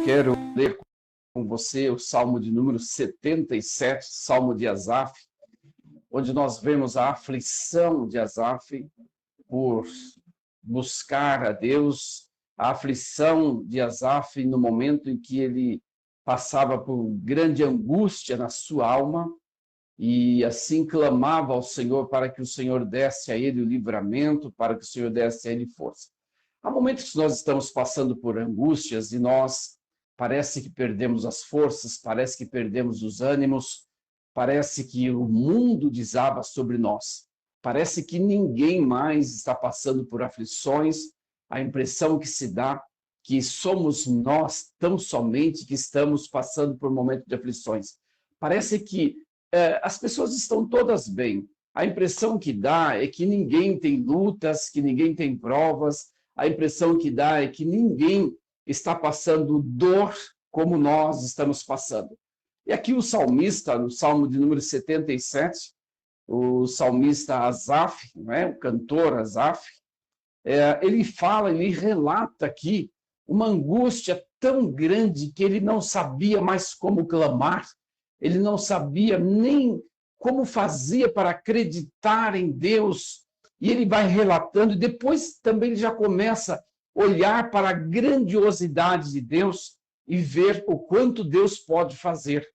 quero ler com você o Salmo de número 77, Salmo de Asaf, onde nós vemos a aflição de Asaf por buscar a Deus, a aflição de Asaf no momento em que ele passava por grande angústia na sua alma e assim clamava ao Senhor para que o Senhor desse a ele o livramento, para que o Senhor desse a ele força. Há momentos que nós estamos passando por angústias e nós parece que perdemos as forças, parece que perdemos os ânimos, parece que o mundo desaba sobre nós. Parece que ninguém mais está passando por aflições. A impressão que se dá que somos nós, tão somente, que estamos passando por momentos de aflições. Parece que as pessoas estão todas bem. A impressão que dá é que ninguém tem lutas, que ninguém tem provas. A impressão que dá é que ninguém está passando dor como nós estamos passando. E aqui o salmista, no Salmo de número 77, o salmista Asaf, o cantor Asaf, ele fala, ele relata aqui uma angústia tão grande que ele não sabia mais como clamar, ele não sabia nem como fazia para acreditar em Deus, e ele vai relatando, e depois também ele já começa a olhar para a grandiosidade de Deus e ver o quanto Deus pode fazer.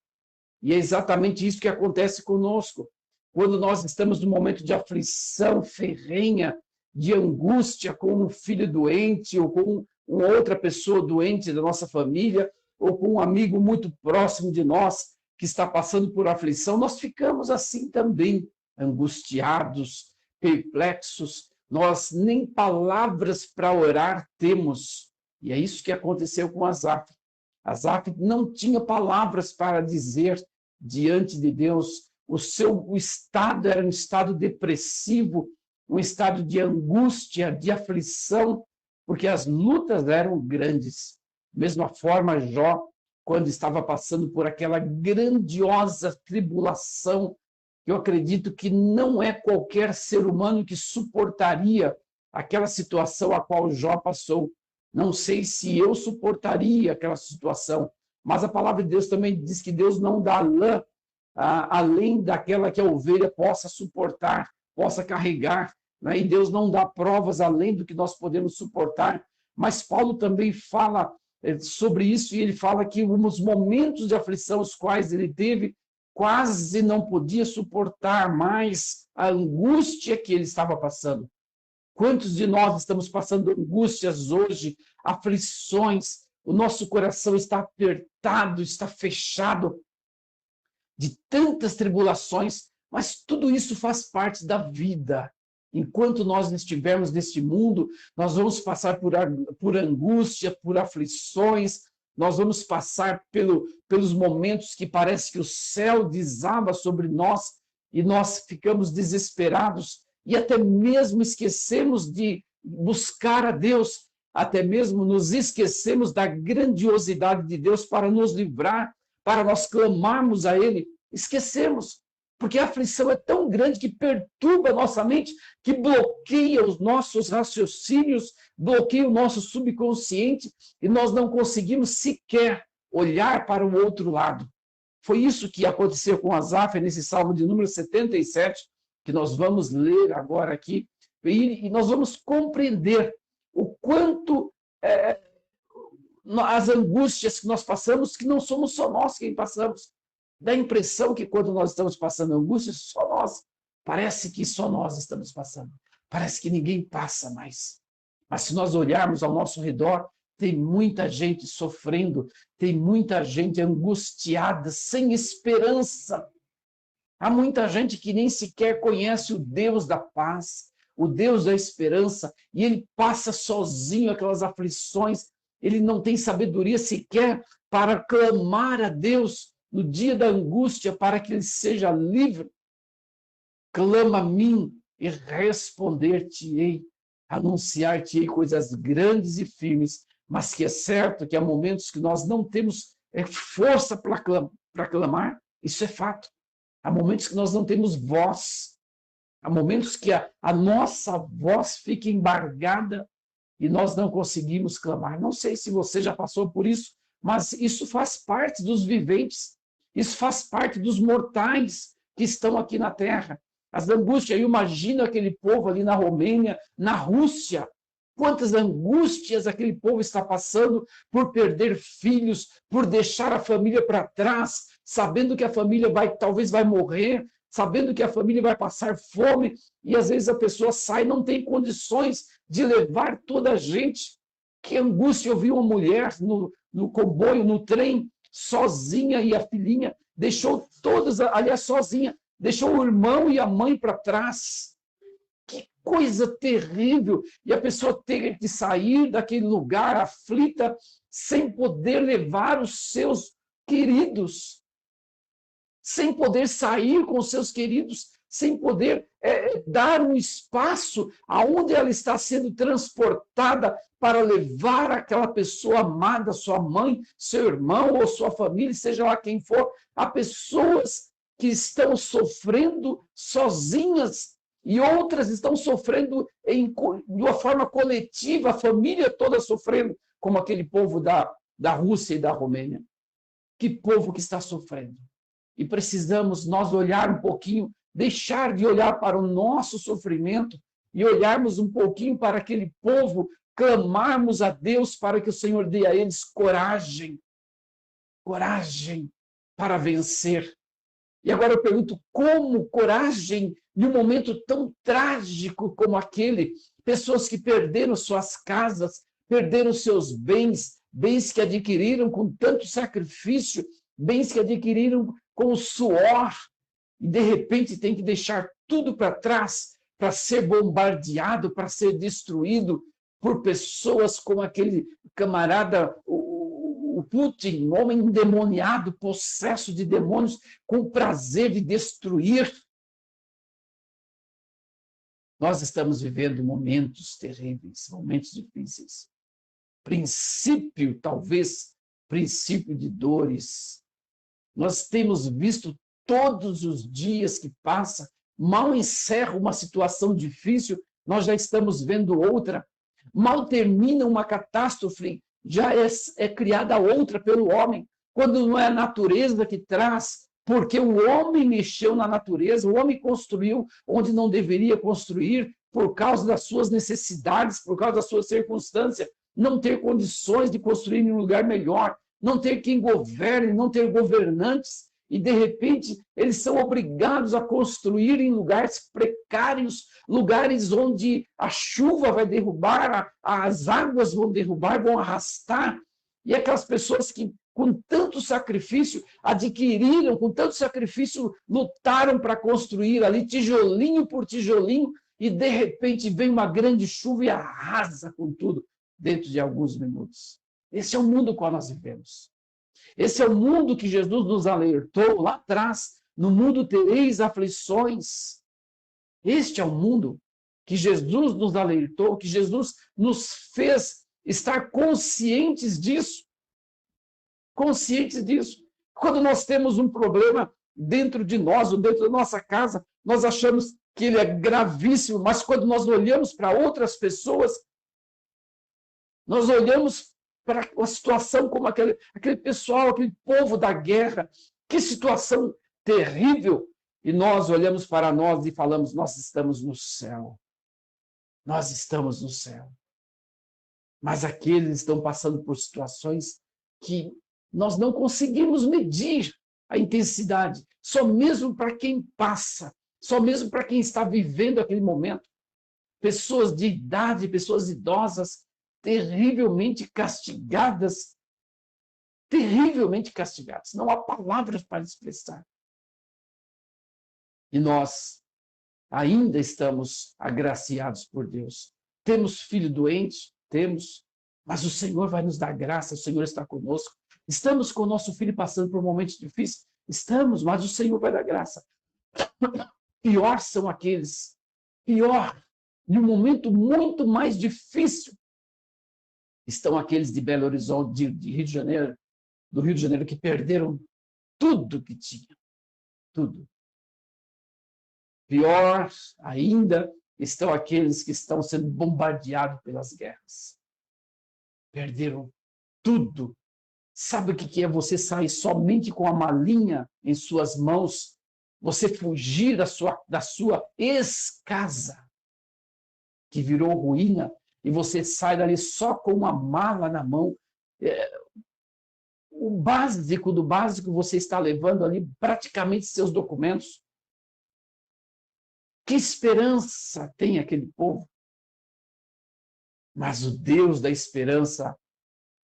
E é exatamente isso que acontece conosco. Quando nós estamos num momento de aflição ferrenha, de angústia com um filho doente, ou com uma outra pessoa doente da nossa família, ou com um amigo muito próximo de nós que está passando por aflição, nós ficamos assim também, angustiados, perplexos, nós nem palavras para orar temos. E é isso que aconteceu com Asaf. Asaf não tinha palavras para dizer diante de Deus. O estado era um estado depressivo, um estado de angústia, de aflição, porque as lutas eram grandes. Da mesma forma, Jó, quando estava passando por aquela grandiosa tribulação, eu acredito que não é qualquer ser humano que suportaria aquela situação a qual Jó passou. Não sei se eu suportaria aquela situação, mas a palavra de Deus também diz que Deus não dá lã além daquela que a ovelha possa suportar, possa carregar, né? E Deus não dá provas além do que nós podemos suportar. Mas Paulo também fala sobre isso, e ele fala que nos momentos de aflição os quais ele teve, quase não podia suportar mais a angústia que ele estava passando. Quantos de nós estamos passando angústias hoje, aflições, o nosso coração está apertado, está fechado de tantas tribulações, mas tudo isso faz parte da vida. Enquanto nós estivermos neste mundo, nós vamos passar por angústia, por aflições, nós vamos passar pelos momentos que parece que o céu desaba sobre nós e nós ficamos desesperados e até mesmo esquecemos de buscar a Deus, até mesmo nos esquecemos da grandiosidade de Deus para nos livrar, para nós clamarmos a Ele. Esquecemos, porque a aflição é tão grande que perturba a nossa mente, que bloqueia os nossos raciocínios, bloqueia o nosso subconsciente, e nós não conseguimos sequer olhar para o outro lado. Foi isso que aconteceu com Asaf nesse Salmo de número 77, que nós vamos ler agora aqui, e nós vamos compreender o quanto as angústias que nós passamos, que não somos só nós quem passamos. Dá a impressão que quando nós estamos passando angústia, só nós. Parece que só nós estamos passando. Parece que ninguém passa mais. Mas se nós olharmos ao nosso redor, tem muita gente sofrendo, tem muita gente angustiada, sem esperança. Há muita gente que nem sequer conhece o Deus da paz, o Deus da esperança, e ele passa sozinho aquelas aflições, ele não tem sabedoria sequer para clamar a Deus no dia da angústia, para que ele seja livre. Clama a mim e responder-te-ei, anunciar-te-ei coisas grandes e firmes, mas que é certo que há momentos que nós não temos força para clamar, isso é fato. Há momentos que nós não temos voz, há momentos que a nossa voz fica embargada e nós não conseguimos clamar. Não sei se você já passou por isso, mas isso faz parte dos viventes, isso faz parte dos mortais que estão aqui na Terra. As angústias, eu imagino aquele povo ali na Romênia, na Rússia, quantas angústias aquele povo está passando por perder filhos, por deixar a família para trás, sabendo que a família talvez vai morrer, sabendo que a família vai passar fome, e às vezes a pessoa sai e não tem condições de levar toda a gente. Que angústia! Eu vi uma mulher no comboio, no trem, sozinha, e a filhinha deixou todas, aliás, sozinha, deixou o irmão e a mãe para trás. Que coisa terrível! E a pessoa ter que sair daquele lugar aflita, sem poder levar os seus queridos, sem poder sair com os seus queridos, sem poder dar um espaço aonde ela está sendo transportada para levar aquela pessoa amada, sua mãe, seu irmão ou sua família, seja lá quem for, a pessoas que estão sofrendo sozinhas e outras estão sofrendo de uma forma coletiva, a família toda sofrendo, como aquele povo da Rússia e da Romênia. Que povo que está sofrendo. E precisamos nós olhar um pouquinho, deixar de olhar para o nosso sofrimento e olharmos um pouquinho para aquele povo, clamarmos a Deus para que o Senhor dê a eles coragem, coragem para vencer. E agora eu pergunto, como coragem num momento tão trágico como aquele? Pessoas que perderam suas casas, perderam seus bens, bens que adquiriram com tanto sacrifício, bens que adquiriram com o suor, e de repente tem que deixar tudo para trás para ser bombardeado, para ser destruído por pessoas como aquele camarada, o Putin, um homem endemoniado, possesso de demônios, com o prazer de destruir. Nós estamos vivendo momentos terríveis, momentos difíceis. Princípio, talvez, princípio de dores. Nós temos visto todos os dias que passa, mal encerra uma situação difícil, nós já estamos vendo outra. Mal termina uma catástrofe, já é criada outra pelo homem, quando não é a natureza que traz, porque o homem mexeu na natureza, o homem construiu onde não deveria construir, por causa das suas necessidades, por causa da sua circunstância, não ter condições de construir em um lugar melhor, não ter quem governe, não ter governantes, e de repente eles são obrigados a construir em lugares precários, lugares onde a chuva vai derrubar, as águas vão derrubar, vão arrastar, e aquelas pessoas que com tanto sacrifício adquiriram, com tanto sacrifício lutaram para construir ali tijolinho por tijolinho, e de repente vem uma grande chuva e arrasa com tudo dentro de alguns minutos. Esse é o mundo no qual nós vivemos. Esse é o mundo que Jesus nos alertou lá atrás. No mundo tereis aflições. Este é o mundo que Jesus nos alertou, que Jesus nos fez estar conscientes disso. Conscientes disso. Quando nós temos um problema dentro de nós, ou dentro da nossa casa, nós achamos que ele é gravíssimo, mas quando nós olhamos para outras pessoas, nós olhamos para uma situação como aquele pessoal, aquele povo da guerra, que situação terrível, e nós olhamos para nós e falamos, nós estamos no céu. Nós estamos no céu. Mas aqueles estão passando por situações que nós não conseguimos medir a intensidade, só mesmo para quem passa, só mesmo para quem está vivendo aquele momento. Pessoas de idade, pessoas idosas, terrivelmente castigadas, não há palavras para expressar. E nós ainda estamos agraciados por Deus. Temos filho doente? Temos, mas o Senhor vai nos dar graça, o Senhor está conosco. Estamos com o nosso filho passando por momentos difíceis? Estamos, mas o Senhor vai dar graça. Pior são aqueles, pior, em um momento muito mais difícil, estão aqueles de Belo Horizonte, de Rio de Janeiro, do Rio de Janeiro, que perderam tudo que tinham. Tudo. Pior ainda estão aqueles que estão sendo bombardeados pelas guerras. Perderam tudo Sabe o que é você sair somente com a malinha em suas mãos? Você fugir da sua ex-casa, que virou ruína, e você sai dali só com uma mala na mão. O básico do básico você está levando ali, praticamente seus documentos. Que esperança tem aquele povo? Mas o Deus da esperança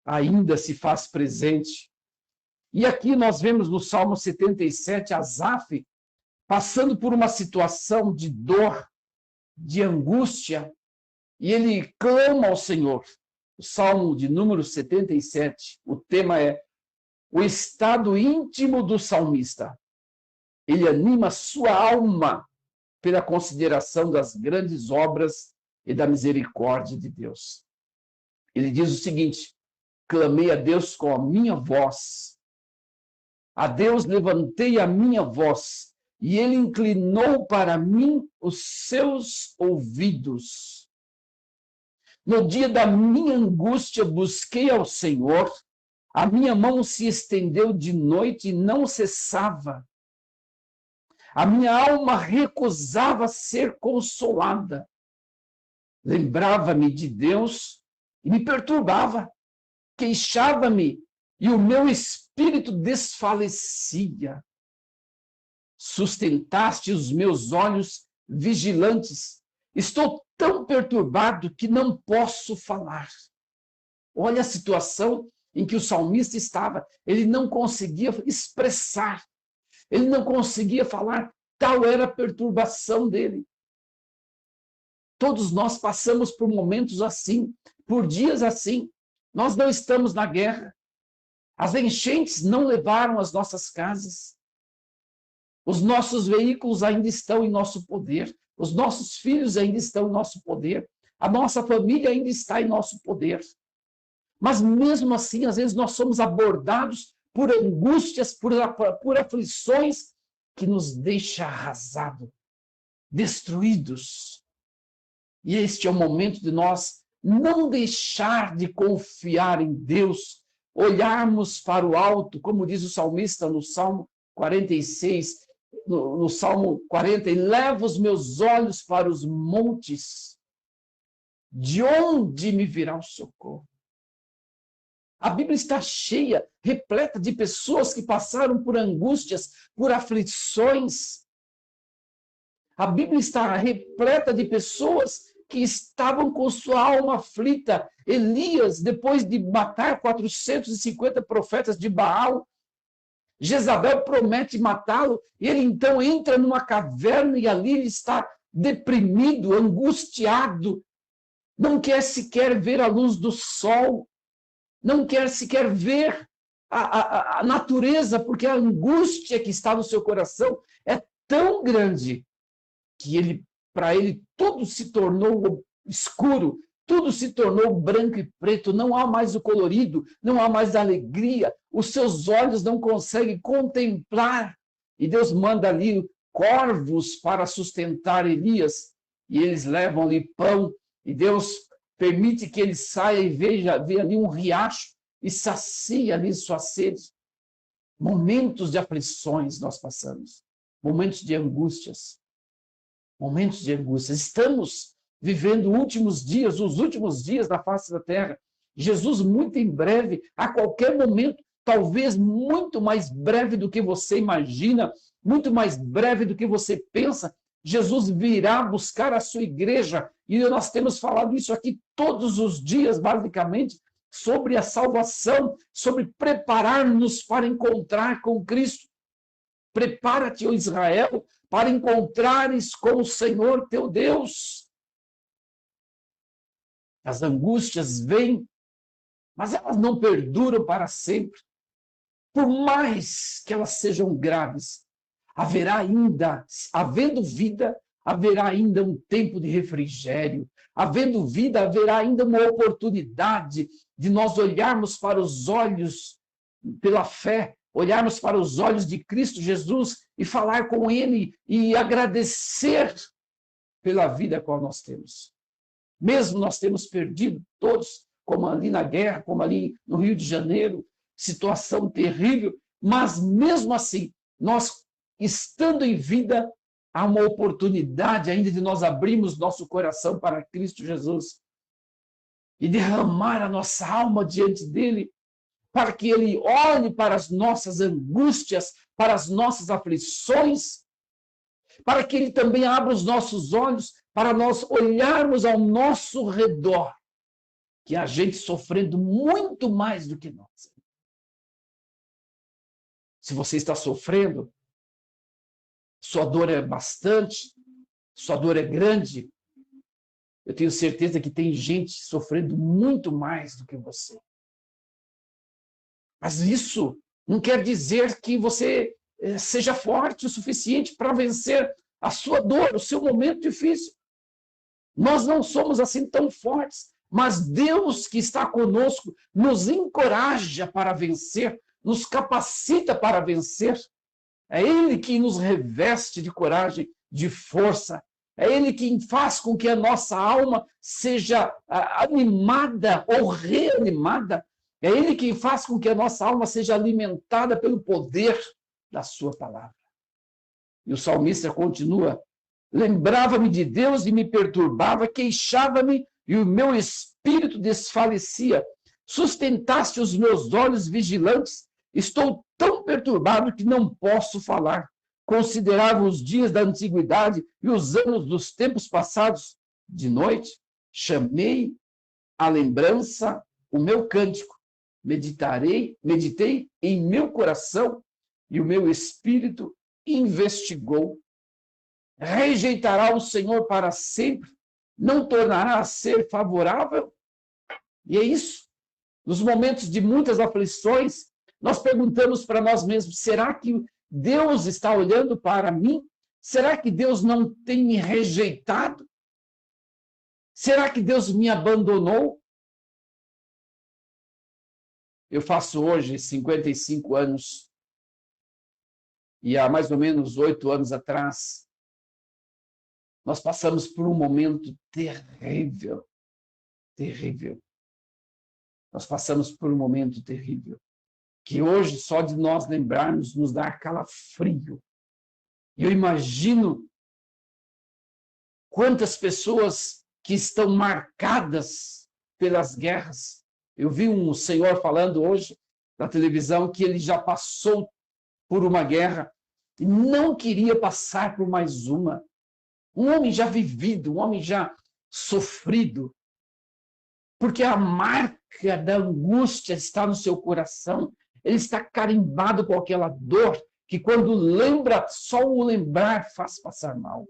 ainda se faz presente. E aqui nós vemos no Salmo 77, Asaf passando por uma situação de dor, de angústia, e ele clama ao Senhor. O Salmo de número 77, o tema é o estado íntimo do salmista. Ele anima sua alma pela consideração das grandes obras e da misericórdia de Deus. Ele diz o seguinte: clamei a Deus com a minha voz. A Deus levantei a minha voz, e ele inclinou para mim os seus ouvidos. No dia da minha angústia, busquei ao Senhor, a minha mão se estendeu de noite e não cessava. A minha alma recusava ser consolada. Lembrava-me de Deus e me perturbava. Queixava-me e o meu espírito desfalecia. Sustentaste os meus olhos vigilantes. Estou tão perturbado que não posso falar. Olha a situação em que o salmista estava. Ele não conseguia expressar. Ele não conseguia falar. Tal era a perturbação dele. Todos nós passamos por momentos assim, por dias assim. Nós não estamos na guerra. As enchentes não levaram as nossas casas. Os nossos veículos ainda estão em nosso poder. Os nossos filhos ainda estão em nosso poder. A nossa família ainda está em nosso poder. Mas mesmo assim, às vezes nós somos abordados por angústias, por aflições que nos deixam arrasados, destruídos. E este é o momento de nós não deixar de confiar em Deus, olharmos para o alto, como diz o salmista no Salmo 46, no Salmo 40, e leva os meus olhos para os montes, de onde me virá o socorro? A Bíblia está cheia, repleta de pessoas que passaram por angústias, por aflições. A Bíblia está repleta de pessoas que estavam com sua alma aflita. Elias, depois de matar 450 profetas de Baal, Jezabel promete matá-lo, e ele então entra numa caverna e ali ele está deprimido, angustiado, não quer sequer ver a luz do sol, não quer sequer ver a natureza, porque a angústia que está no seu coração é tão grande que para ele tudo se tornou escuro, tudo se tornou branco e preto, não há mais o colorido, não há mais a alegria, os seus olhos não conseguem contemplar. E Deus manda ali corvos para sustentar Elias, e eles levam ali pão, e Deus permite que ele saia e vê ali um riacho e sacia ali sua sede. Momentos de aflições nós passamos, momentos de angústias, momentos de angústias. Estamos vivendo os últimos dias da face da terra. Jesus, muito em breve, a qualquer momento, talvez muito mais breve do que você imagina, muito mais breve do que você pensa, Jesus virá buscar a sua igreja, e nós temos falado isso aqui todos os dias, basicamente, sobre a salvação, sobre preparar-nos para encontrar com Cristo. Prepara-te, ó Israel, para encontrares com o Senhor teu Deus. As angústias vêm, mas elas não perduram para sempre. Por mais que elas sejam graves, haverá ainda, havendo vida, haverá ainda um tempo de refrigério. Havendo vida, haverá ainda uma oportunidade de nós olharmos para os olhos, pela fé, olharmos para os olhos de Cristo Jesus e falar com Ele e agradecer pela vida que nós temos. Mesmo nós temos perdido todos, como ali na guerra, como ali no Rio de Janeiro, situação terrível, mas mesmo assim, nós estando em vida, há uma oportunidade ainda de nós abrirmos nosso coração para Cristo Jesus e derramar a nossa alma diante dele, para que ele olhe para as nossas angústias, para as nossas aflições, para que ele também abra os nossos olhos para nós olharmos ao nosso redor, que há gente sofrendo muito mais do que nós. Se você está sofrendo, sua dor é bastante, sua dor é grande, eu tenho certeza que tem gente sofrendo muito mais do que você. Mas isso não quer dizer que você seja forte o suficiente para vencer a sua dor, o seu momento difícil. Nós não somos assim tão fortes, mas Deus que está conosco nos encoraja para vencer, nos capacita para vencer. É Ele que nos reveste de coragem, de força. É Ele que faz com que a nossa alma seja animada ou reanimada. É Ele que faz com que a nossa alma seja alimentada pelo poder da sua palavra. E o salmista continua: lembrava-me de Deus e me perturbava, queixava-me e o meu espírito desfalecia. Sustentaste os meus olhos vigilantes, estou tão perturbado que não posso falar. Considerava os dias da antiguidade e os anos dos tempos passados. De noite, chamei à lembrança o meu cântico. Meditei em meu coração e o meu espírito investigou. Rejeitará o Senhor para sempre? Não tornará a ser favorável? E é isso. Nos momentos de muitas aflições, nós perguntamos para nós mesmos: será que Deus está olhando para mim? Será que Deus não tem me rejeitado? Será que Deus me abandonou? Eu faço hoje 55 anos e há mais ou menos 8 anos atrás, nós passamos por um momento terrível, terrível. Nós passamos por um momento terrível, que hoje, só de nós lembrarmos, nos dá calafrio. E eu imagino quantas pessoas que estão marcadas pelas guerras. Eu vi um senhor falando hoje na televisão que ele já passou por uma guerra e não queria passar por mais uma. Um homem já vivido, um homem já sofrido, porque a marca da angústia está no seu coração. Ele está carimbado com aquela dor que, quando lembra, só o lembrar faz passar mal.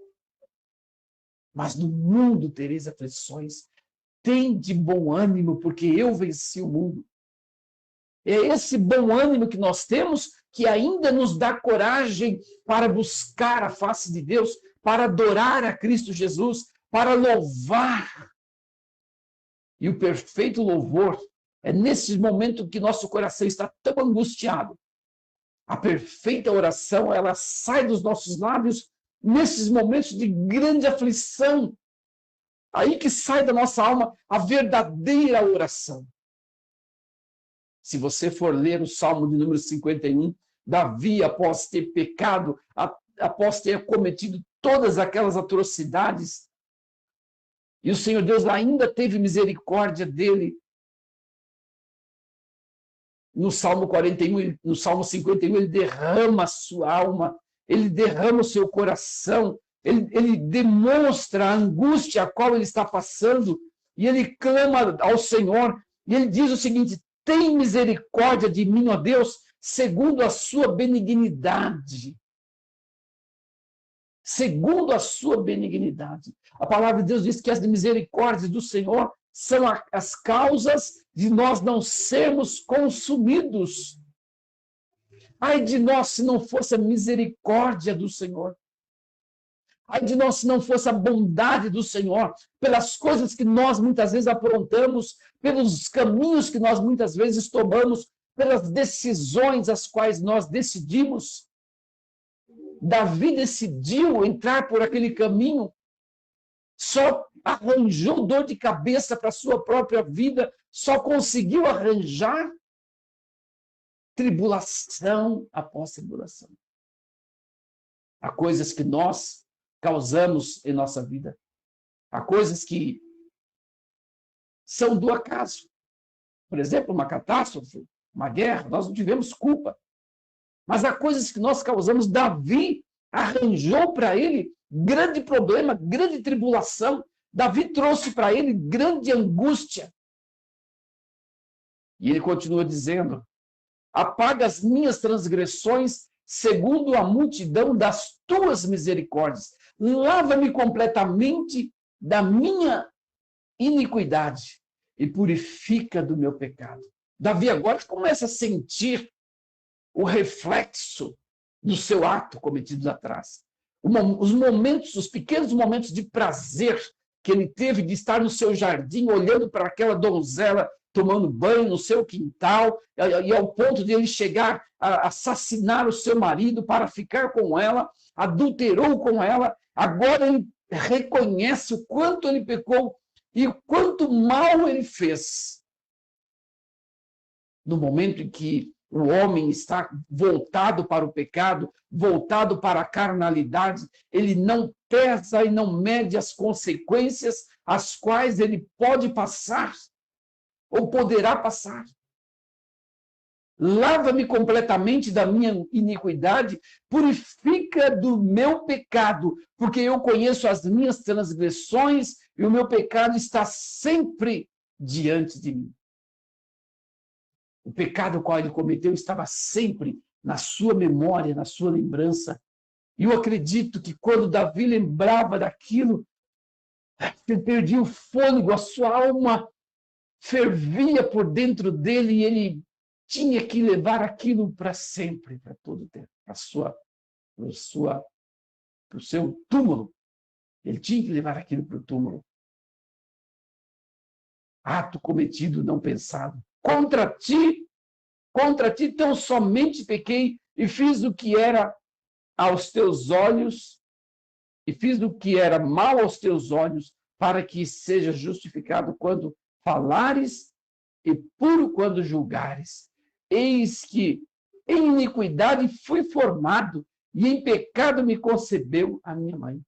Mas no mundo tereis aflições. Tem de bom ânimo, porque eu venci o mundo. É esse bom ânimo que nós temos que ainda nos dá coragem para buscar a face de Deus, para adorar a Cristo Jesus, para louvar. E o perfeito louvor é nesse momento que nosso coração está tão angustiado. A perfeita oração, ela sai dos nossos lábios nesses momentos de grande aflição. Aí que sai da nossa alma a verdadeira oração. Se você for ler o Salmo de número 51, Davi, após ter pecado, após ter cometido todas aquelas atrocidades, e o Senhor Deus ainda teve misericórdia dele. No Salmo 41, no Salmo 51, ele derrama a sua alma, ele derrama o seu coração, ele demonstra a angústia a qual ele está passando, e ele clama ao Senhor, e ele diz o seguinte: tem misericórdia de mim, ó Deus, segundo a sua benignidade. Segundo a sua benignidade. A palavra de Deus diz que as misericórdias do Senhor são as causas de nós não sermos consumidos. Ai de nós se não fosse a misericórdia do Senhor. Ai de nós se não fosse a bondade do Senhor, pelas coisas que nós muitas vezes aprontamos, pelos caminhos que nós muitas vezes tomamos, pelas decisões as quais nós decidimos. Davi decidiu entrar por aquele caminho, só arranjou dor de cabeça para a sua própria vida, só conseguiu arranjar tribulação após tribulação. Há coisas que nós causamos em nossa vida. Há coisas que são do acaso. Por exemplo, uma catástrofe, uma guerra, nós não tivemos culpa. Mas há coisas que nós causamos. Davi arranjou para ele grande problema, grande tribulação. Davi trouxe para ele grande angústia. E ele continua dizendo: apaga as minhas transgressões segundo a multidão das tuas misericórdias. Lava-me completamente da minha iniquidade e purifica do meu pecado. Davi agora começa a sentir o reflexo do seu ato cometido atrás. Os momentos, os pequenos momentos de prazer que ele teve de estar no seu jardim, olhando para aquela donzela tomando banho no seu quintal, e ao ponto de ele chegar a assassinar o seu marido para ficar com ela, adulterou com ela. Agora ele reconhece o quanto ele pecou e o quanto mal ele fez. No momento em que o homem está voltado para o pecado, voltado para a carnalidade, ele não pesa e não mede as consequências as quais ele pode passar ou poderá passar. Lava-me completamente da minha iniquidade, purifica do meu pecado, porque eu conheço as minhas transgressões e o meu pecado está sempre diante de mim. O pecado qual ele cometeu estava sempre na sua memória, na sua lembrança. E eu acredito que quando Davi lembrava daquilo, ele perdia o fôlego, a sua alma fervia por dentro dele e ele tinha que levar aquilo para sempre, para todo o tempo, para o seu túmulo. Ele tinha que levar aquilo para o túmulo. Ato cometido, não pensado. Contra ti tão somente pequei e fiz o que era aos teus olhos, e fiz o que era mal aos teus olhos, para que seja justificado quando falares e puro quando julgares. Eis que em iniquidade fui formado e em pecado me concebeu a minha mãe.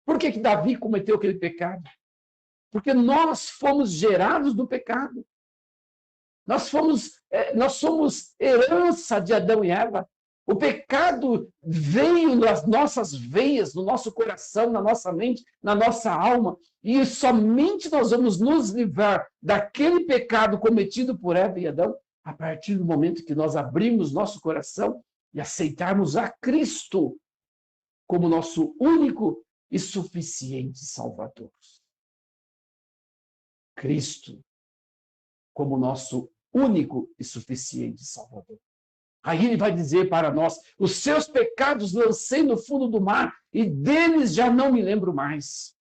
Por que Davi cometeu aquele pecado? Porque nós fomos gerados do pecado. Nós somos herança de Adão e Eva. O pecado veio nas nossas veias, no nosso coração, na nossa mente, na nossa alma, e somente nós vamos nos livrar daquele pecado cometido por Eva e Adão a partir do momento que nós abrimos nosso coração e aceitarmos a Cristo como nosso único e suficiente Salvador. Cristo como nosso único e suficiente Salvador. Aí ele vai dizer para nós: os seus pecados lancei no fundo do mar e deles já não me lembro mais.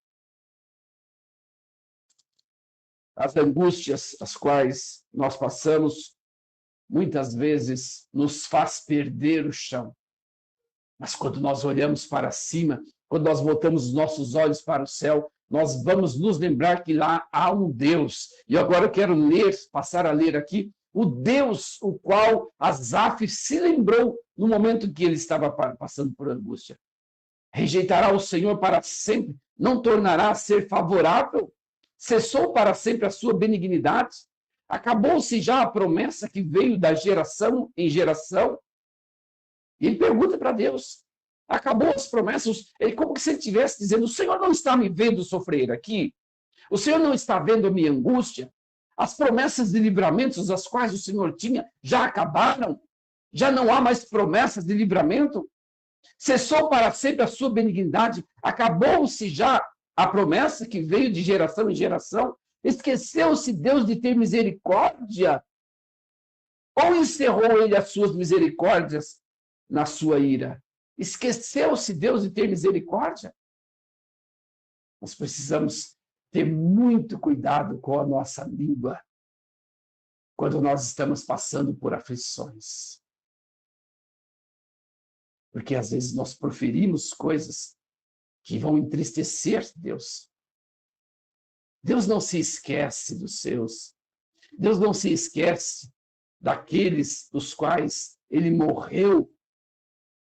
As angústias as quais nós passamos muitas vezes nos faz perder o chão. Mas quando nós olhamos para cima, quando nós voltamos os nossos olhos para o céu, nós vamos nos lembrar que lá há um Deus. E agora eu quero passar a ler aqui o Deus, o qual Asaf se lembrou no momento que ele estava passando por angústia. Rejeitará o Senhor para sempre, não tornará a ser favorável, cessou para sempre a sua benignidade, acabou-se já a promessa que veio da geração em geração. E ele pergunta para Deus, acabou as promessas, como se ele estivesse dizendo: o Senhor não está me vendo sofrer aqui? O Senhor não está vendo a minha angústia? As promessas de livramentos as quais o Senhor tinha já acabaram? Já não há mais promessas de livramento? Cessou para sempre a sua benignidade? Acabou-se já a promessa que veio de geração em geração? Esqueceu-se Deus de ter misericórdia? Ou encerrou ele as suas misericórdias na sua ira? Esqueceu-se Deus de ter misericórdia? Nós precisamos ter muito cuidado com a nossa língua quando nós estamos passando por aflições. Porque às vezes nós proferimos coisas que vão entristecer Deus. Deus não se esquece dos seus. Deus não se esquece daqueles dos quais ele morreu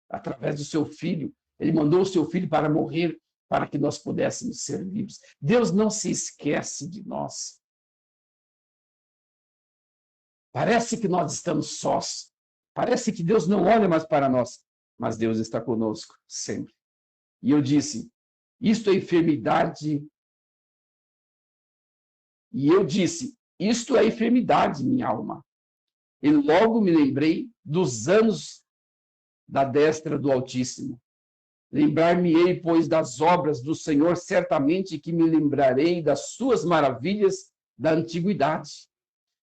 através do seu filho. Ele mandou o seu filho para morrer para que nós pudéssemos ser livres. Deus não se esquece de nós. Parece que nós estamos sós. Parece que Deus não olha mais para nós, mas Deus está conosco sempre. E eu disse, isto é enfermidade. E eu disse, isto é enfermidade, minha alma. E logo me lembrei dos anos da destra do Altíssimo. Lembrar-me-ei, pois, das obras do Senhor, certamente que me lembrarei das suas maravilhas da antiguidade.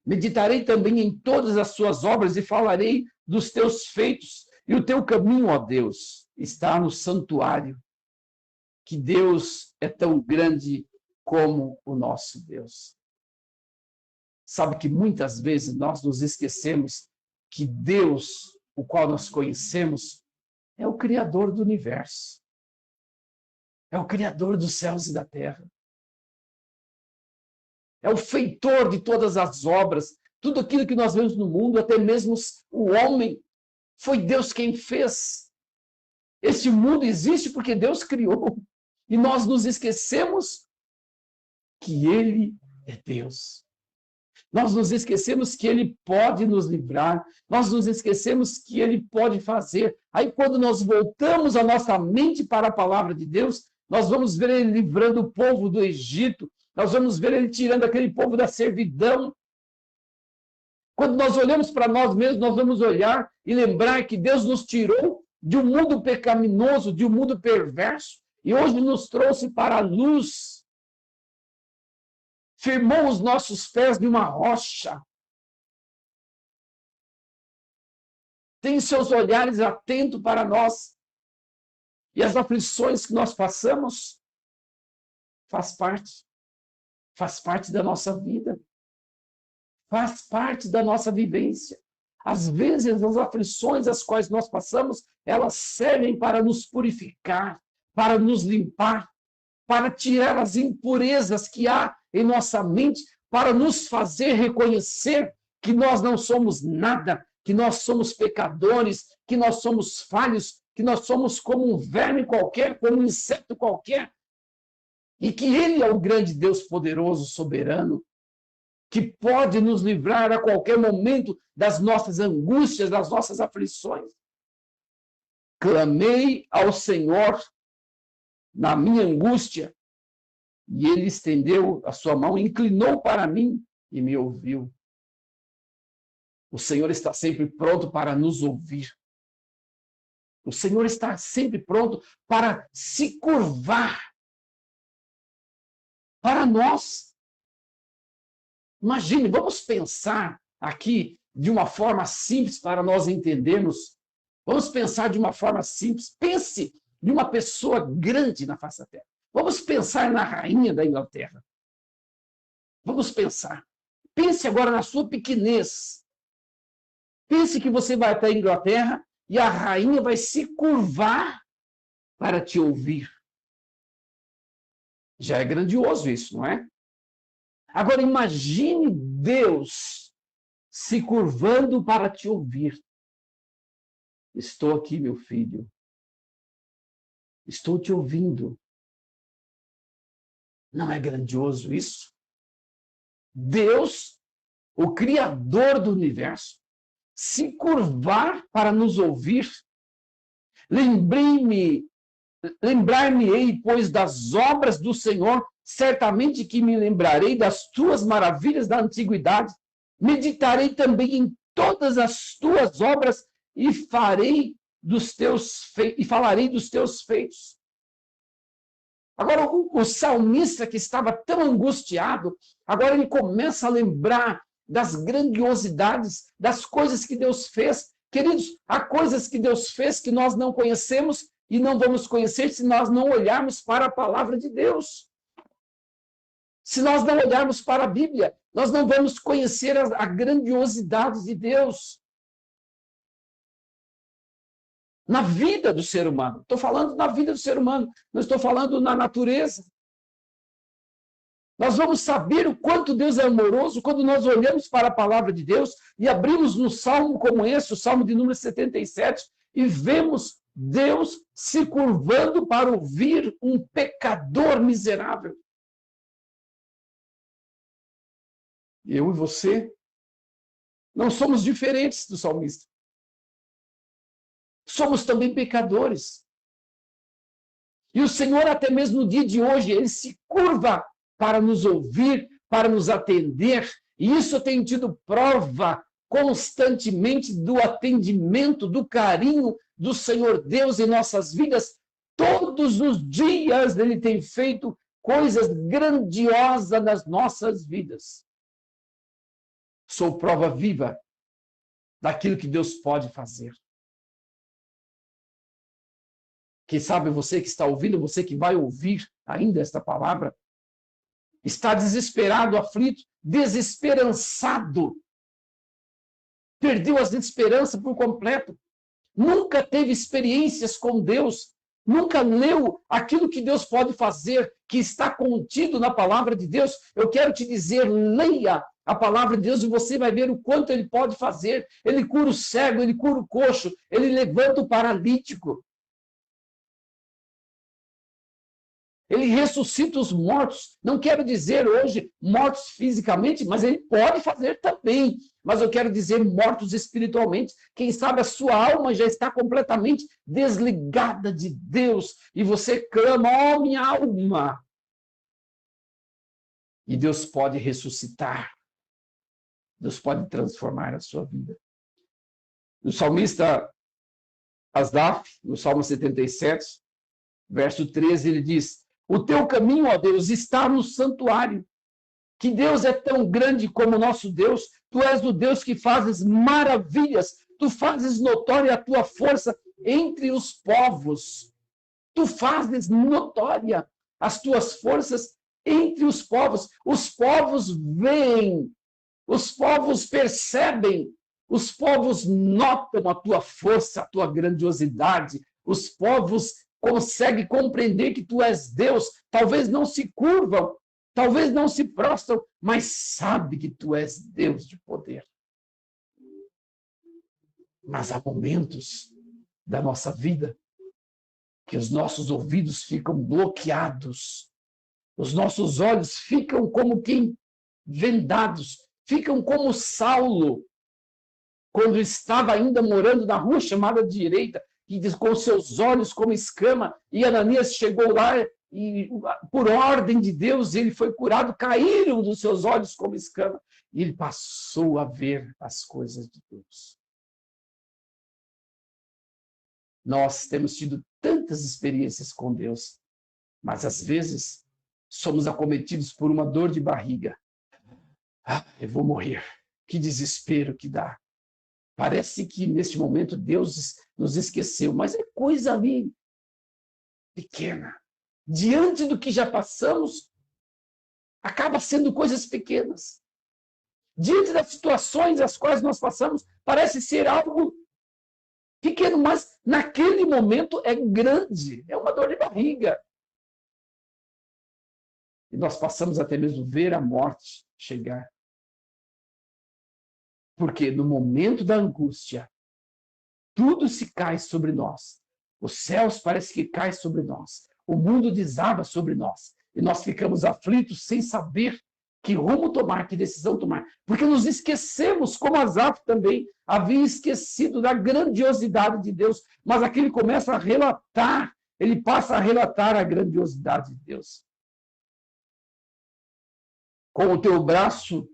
Meditarei também em todas as suas obras e falarei dos teus feitos. E o teu caminho, ó Deus, está no santuário. Que Deus é tão grande como o nosso Deus. Sabe que muitas vezes nós nos esquecemos que Deus, o qual nós conhecemos, é o Criador do universo. É o Criador dos céus e da terra. É o feitor de todas as obras, tudo aquilo que nós vemos no mundo, até mesmo o homem, foi Deus quem fez. Este mundo existe porque Deus criou. E nós nos esquecemos que Ele é Deus. Nós nos esquecemos que Ele pode nos livrar. Nós nos esquecemos que Ele pode fazer. Aí, quando nós voltamos a nossa mente para a palavra de Deus, nós vamos ver Ele livrando o povo do Egito. Nós vamos ver Ele tirando aquele povo da servidão. Quando nós olhamos para nós mesmos, nós vamos olhar e lembrar que Deus nos tirou de um mundo pecaminoso, de um mundo perverso, e hoje nos trouxe para a luz. Firmou os nossos pés de uma rocha. Tem seus olhares atentos para nós. E as aflições que nós passamos faz parte da nossa vida. Faz parte da nossa vivência. Às vezes, as aflições as quais nós passamos, elas servem para nos purificar, para nos limpar, para tirar as impurezas que há em nossa mente, para nos fazer reconhecer que nós não somos nada, que nós somos pecadores, que nós somos falhos, que nós somos como um verme qualquer, como um inseto qualquer, e que Ele é o grande Deus poderoso, soberano, que pode nos livrar a qualquer momento das nossas angústias, das nossas aflições. Clamei ao Senhor na minha angústia, e Ele estendeu a sua mão, inclinou para mim e me ouviu. O Senhor está sempre pronto para nos ouvir. O Senhor está sempre pronto para se curvar para nós. Imagine, vamos pensar aqui de uma forma simples para nós entendermos. Vamos pensar de uma forma simples. Pense de uma pessoa grande na face da terra. Vamos pensar na rainha da Inglaterra. Vamos pensar. Pense agora na sua pequenez. Pense que você vai até a Inglaterra e a rainha vai se curvar para te ouvir. Já é grandioso isso, não é? Agora imagine Deus se curvando para te ouvir. Estou aqui, meu filho. Estou te ouvindo. Não é grandioso isso? Deus, o Criador do universo, se curvar para nos ouvir. Lembrar-me-ei, pois, das obras do Senhor, certamente que me lembrarei das tuas maravilhas da antiguidade. Meditarei também em todas as tuas obras e falarei dos teus feitos. Agora, o salmista que estava tão angustiado, agora ele começa a lembrar das grandiosidades, das coisas que Deus fez. Queridos, há coisas que Deus fez que nós não conhecemos e não vamos conhecer se nós não olharmos para a palavra de Deus. Se nós não olharmos para a Bíblia, nós não vamos conhecer a grandiosidade de Deus na vida do ser humano. Estou falando na vida do ser humano, não estou falando na natureza. Nós vamos saber o quanto Deus é amoroso quando nós olhamos para a palavra de Deus e abrimos no salmo como esse, o salmo de número 77, e vemos Deus se curvando para ouvir um pecador miserável. Eu e você não somos diferentes do salmista. Somos também pecadores. E o Senhor, até mesmo no dia de hoje, ele se curva para nos ouvir, para nos atender. E isso eu tenho tido prova constantemente do atendimento, do carinho do Senhor Deus em nossas vidas. Todos os dias ele tem feito coisas grandiosas nas nossas vidas. Sou prova viva daquilo que Deus pode fazer. Quem sabe você que está ouvindo, você que vai ouvir ainda esta palavra, está desesperado, aflito, desesperançado. Perdeu as esperanças por completo. Nunca teve experiências com Deus. Nunca leu aquilo que Deus pode fazer, que está contido na palavra de Deus. Eu quero te dizer, leia a palavra de Deus e você vai ver o quanto ele pode fazer. Ele cura o cego, ele cura o coxo, ele levanta o paralítico. Ele ressuscita os mortos. Não quero dizer hoje mortos fisicamente, mas ele pode fazer também. Mas eu quero dizer mortos espiritualmente. Quem sabe a sua alma já está completamente desligada de Deus. E você clama, ó minha alma. E Deus pode ressuscitar. Deus pode transformar a sua vida. O salmista Asaf, no Salmo 77, verso 13, ele diz: o teu caminho, ó Deus, está no santuário. Que Deus é tão grande como o nosso Deus. Tu és o Deus que fazes maravilhas. Tu fazes notória a tua força entre os povos. Tu fazes notória as tuas forças entre os povos. Os povos veem, os povos percebem, os povos notam a tua força, a tua grandiosidade. Os povos consegue compreender que tu és Deus, talvez não se curvam, talvez não se prostram, mas sabe que tu és Deus de poder. Mas há momentos da nossa vida que os nossos ouvidos ficam bloqueados, os nossos olhos ficam como quem vendados, ficam como Saulo, quando estava ainda morando na rua chamada Direita, e com seus olhos como escama, e Ananias chegou lá e, por ordem de Deus, ele foi curado, caíram dos seus olhos como escama, e ele passou a ver as coisas de Deus. Nós temos tido tantas experiências com Deus, mas às vezes somos acometidos por uma dor de barriga. Ah, eu vou morrer. Que desespero que dá. Parece que, neste momento, Deus nos esqueceu, mas é coisa ali pequena. Diante do que já passamos, acaba sendo coisas pequenas. Diante das situações às quais nós passamos, parece ser algo pequeno, mas naquele momento é grande, é uma dor de barriga. E nós passamos até mesmo ver a morte chegar. Porque no momento da angústia, tudo se cai sobre nós. Os céus parece que caem sobre nós. O mundo desaba sobre nós. E nós ficamos aflitos sem saber que rumo tomar, que decisão tomar. Porque nos esquecemos, como Asaf também havia esquecido da grandiosidade de Deus. Mas aqui ele começa a relatar, ele passa a relatar a grandiosidade de Deus. Com o teu braço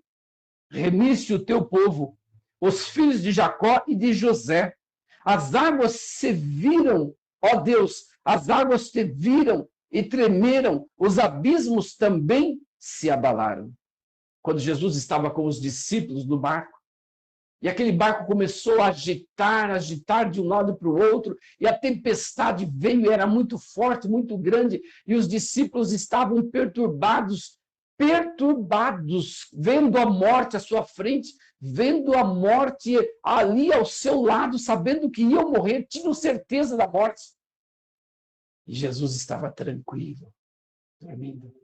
remiste o teu povo, os filhos de Jacó e de José. As águas se viram, ó Deus, as águas te viram e tremeram, os abismos também se abalaram. Quando Jesus estava com os discípulos no barco, e aquele barco começou a agitar de um lado para o outro, e a tempestade veio e era muito forte, muito grande, e os discípulos estavam perturbados, vendo a morte à sua frente, vendo a morte ali ao seu lado, sabendo que iam morrer, tinham certeza da morte. E Jesus estava tranquilo, dormindo.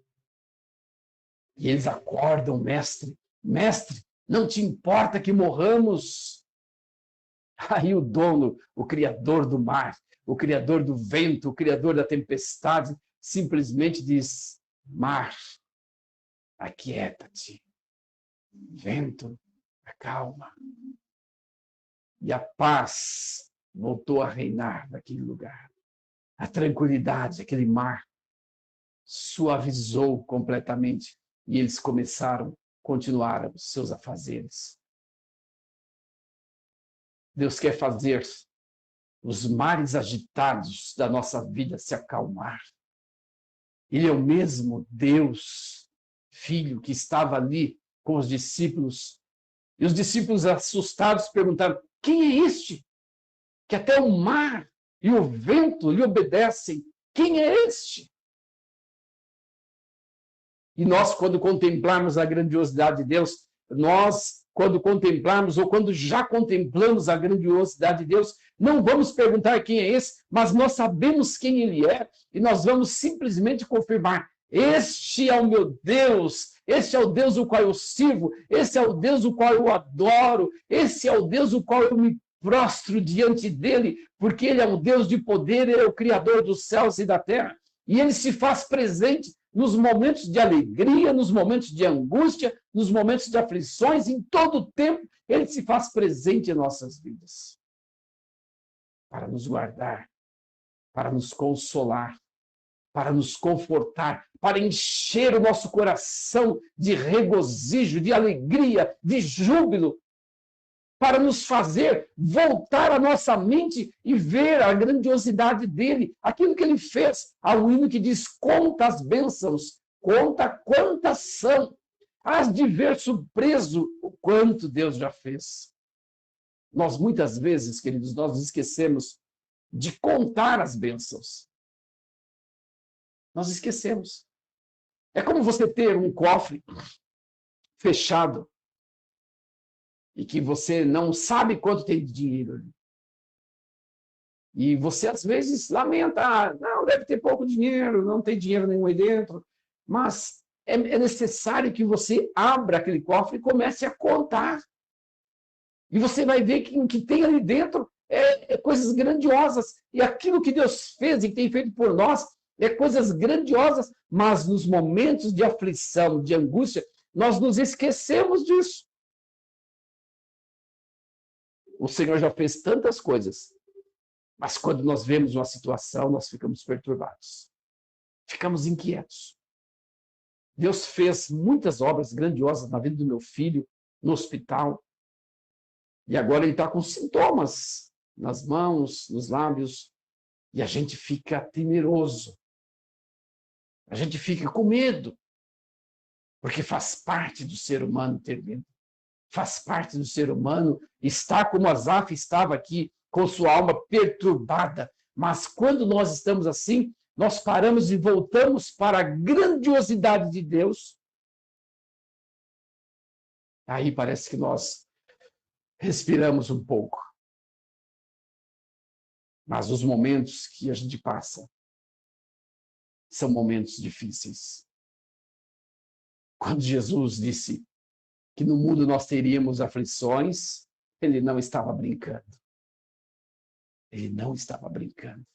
E eles acordam, mestre, mestre, não te importa que morramos? Aí o dono, o criador do mar, o criador do vento, o criador da tempestade, simplesmente diz: mar, aquieta-te. Vento, acalma. E a paz voltou a reinar naquele lugar. A tranquilidade, aquele mar, suavizou completamente e eles continuaram os seus afazeres. Deus quer fazer os mares agitados da nossa vida se acalmar. Ele é o mesmo Deus, Filho, que estava ali com os discípulos. E os discípulos, assustados, perguntaram: quem é este? Que até o mar e o vento lhe obedecem. Quem é este? E nós, quando contemplarmos a grandiosidade de Deus, nós, quando contemplarmos ou quando já contemplamos a grandiosidade de Deus, não vamos perguntar quem é esse, mas nós sabemos quem ele é e nós vamos simplesmente confirmar: este é o meu Deus, este é o Deus o qual eu sirvo, esse é o Deus o qual eu adoro, esse é o Deus o qual eu me prostro diante dele, porque ele é um Deus de poder, ele é o Criador dos céus e da terra, e ele se faz presente nos momentos de alegria, nos momentos de angústia, nos momentos de aflições, em todo o tempo, ele se faz presente em nossas vidas. Para nos guardar, para nos consolar, para nos confortar, para encher o nosso coração de regozijo, de alegria, de júbilo, para nos fazer voltar a nossa mente e ver a grandiosidade dele, aquilo que ele fez. Há um hino que diz: conta as bênçãos, conta quantas são, hás de ver surpreso o quanto Deus já fez. Nós muitas vezes, queridos, nós nos esquecemos de contar as bênçãos. Nós esquecemos. É como você ter um cofre fechado e que você não sabe quanto tem de dinheiro ali. E você, às vezes, lamenta: não, deve ter pouco dinheiro, não tem dinheiro nenhum aí dentro. Mas é necessário que você abra aquele cofre e comece a contar. E você vai ver que o que tem ali dentro é coisas grandiosas. E aquilo que Deus fez e que tem feito por nós é coisas grandiosas, mas nos momentos de aflição, de angústia, nós nos esquecemos disso. O Senhor já fez tantas coisas, mas quando nós vemos uma situação, nós ficamos perturbados, ficamos inquietos. Deus fez muitas obras grandiosas na vida do meu filho, no hospital, e agora ele está com sintomas nas mãos, nos lábios, e a gente fica temeroso, a gente fica com medo, porque faz parte do ser humano ter medo. Faz parte do ser humano estar como Asaf estava aqui, com sua alma perturbada. Mas quando nós estamos assim, nós paramos e voltamos para a grandiosidade de Deus. Aí parece que nós respiramos um pouco. Mas os momentos que a gente passa são momentos difíceis. Quando Jesus disse que no mundo nós teríamos aflições, ele não estava brincando. Ele não estava brincando.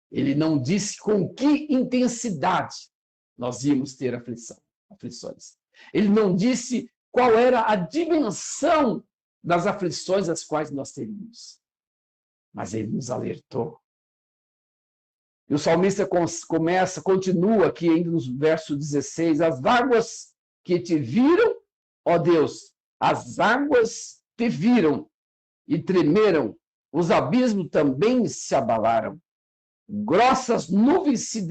Ele não disse com que intensidade nós íamos ter aflições. Ele não disse qual era a dimensão das aflições as quais nós teríamos. Mas ele nos alertou. E o salmista continua aqui ainda no verso 16: as águas que te viram, ó Deus, as águas te viram e tremeram, os abismos também se abalaram. Grossas nuvens se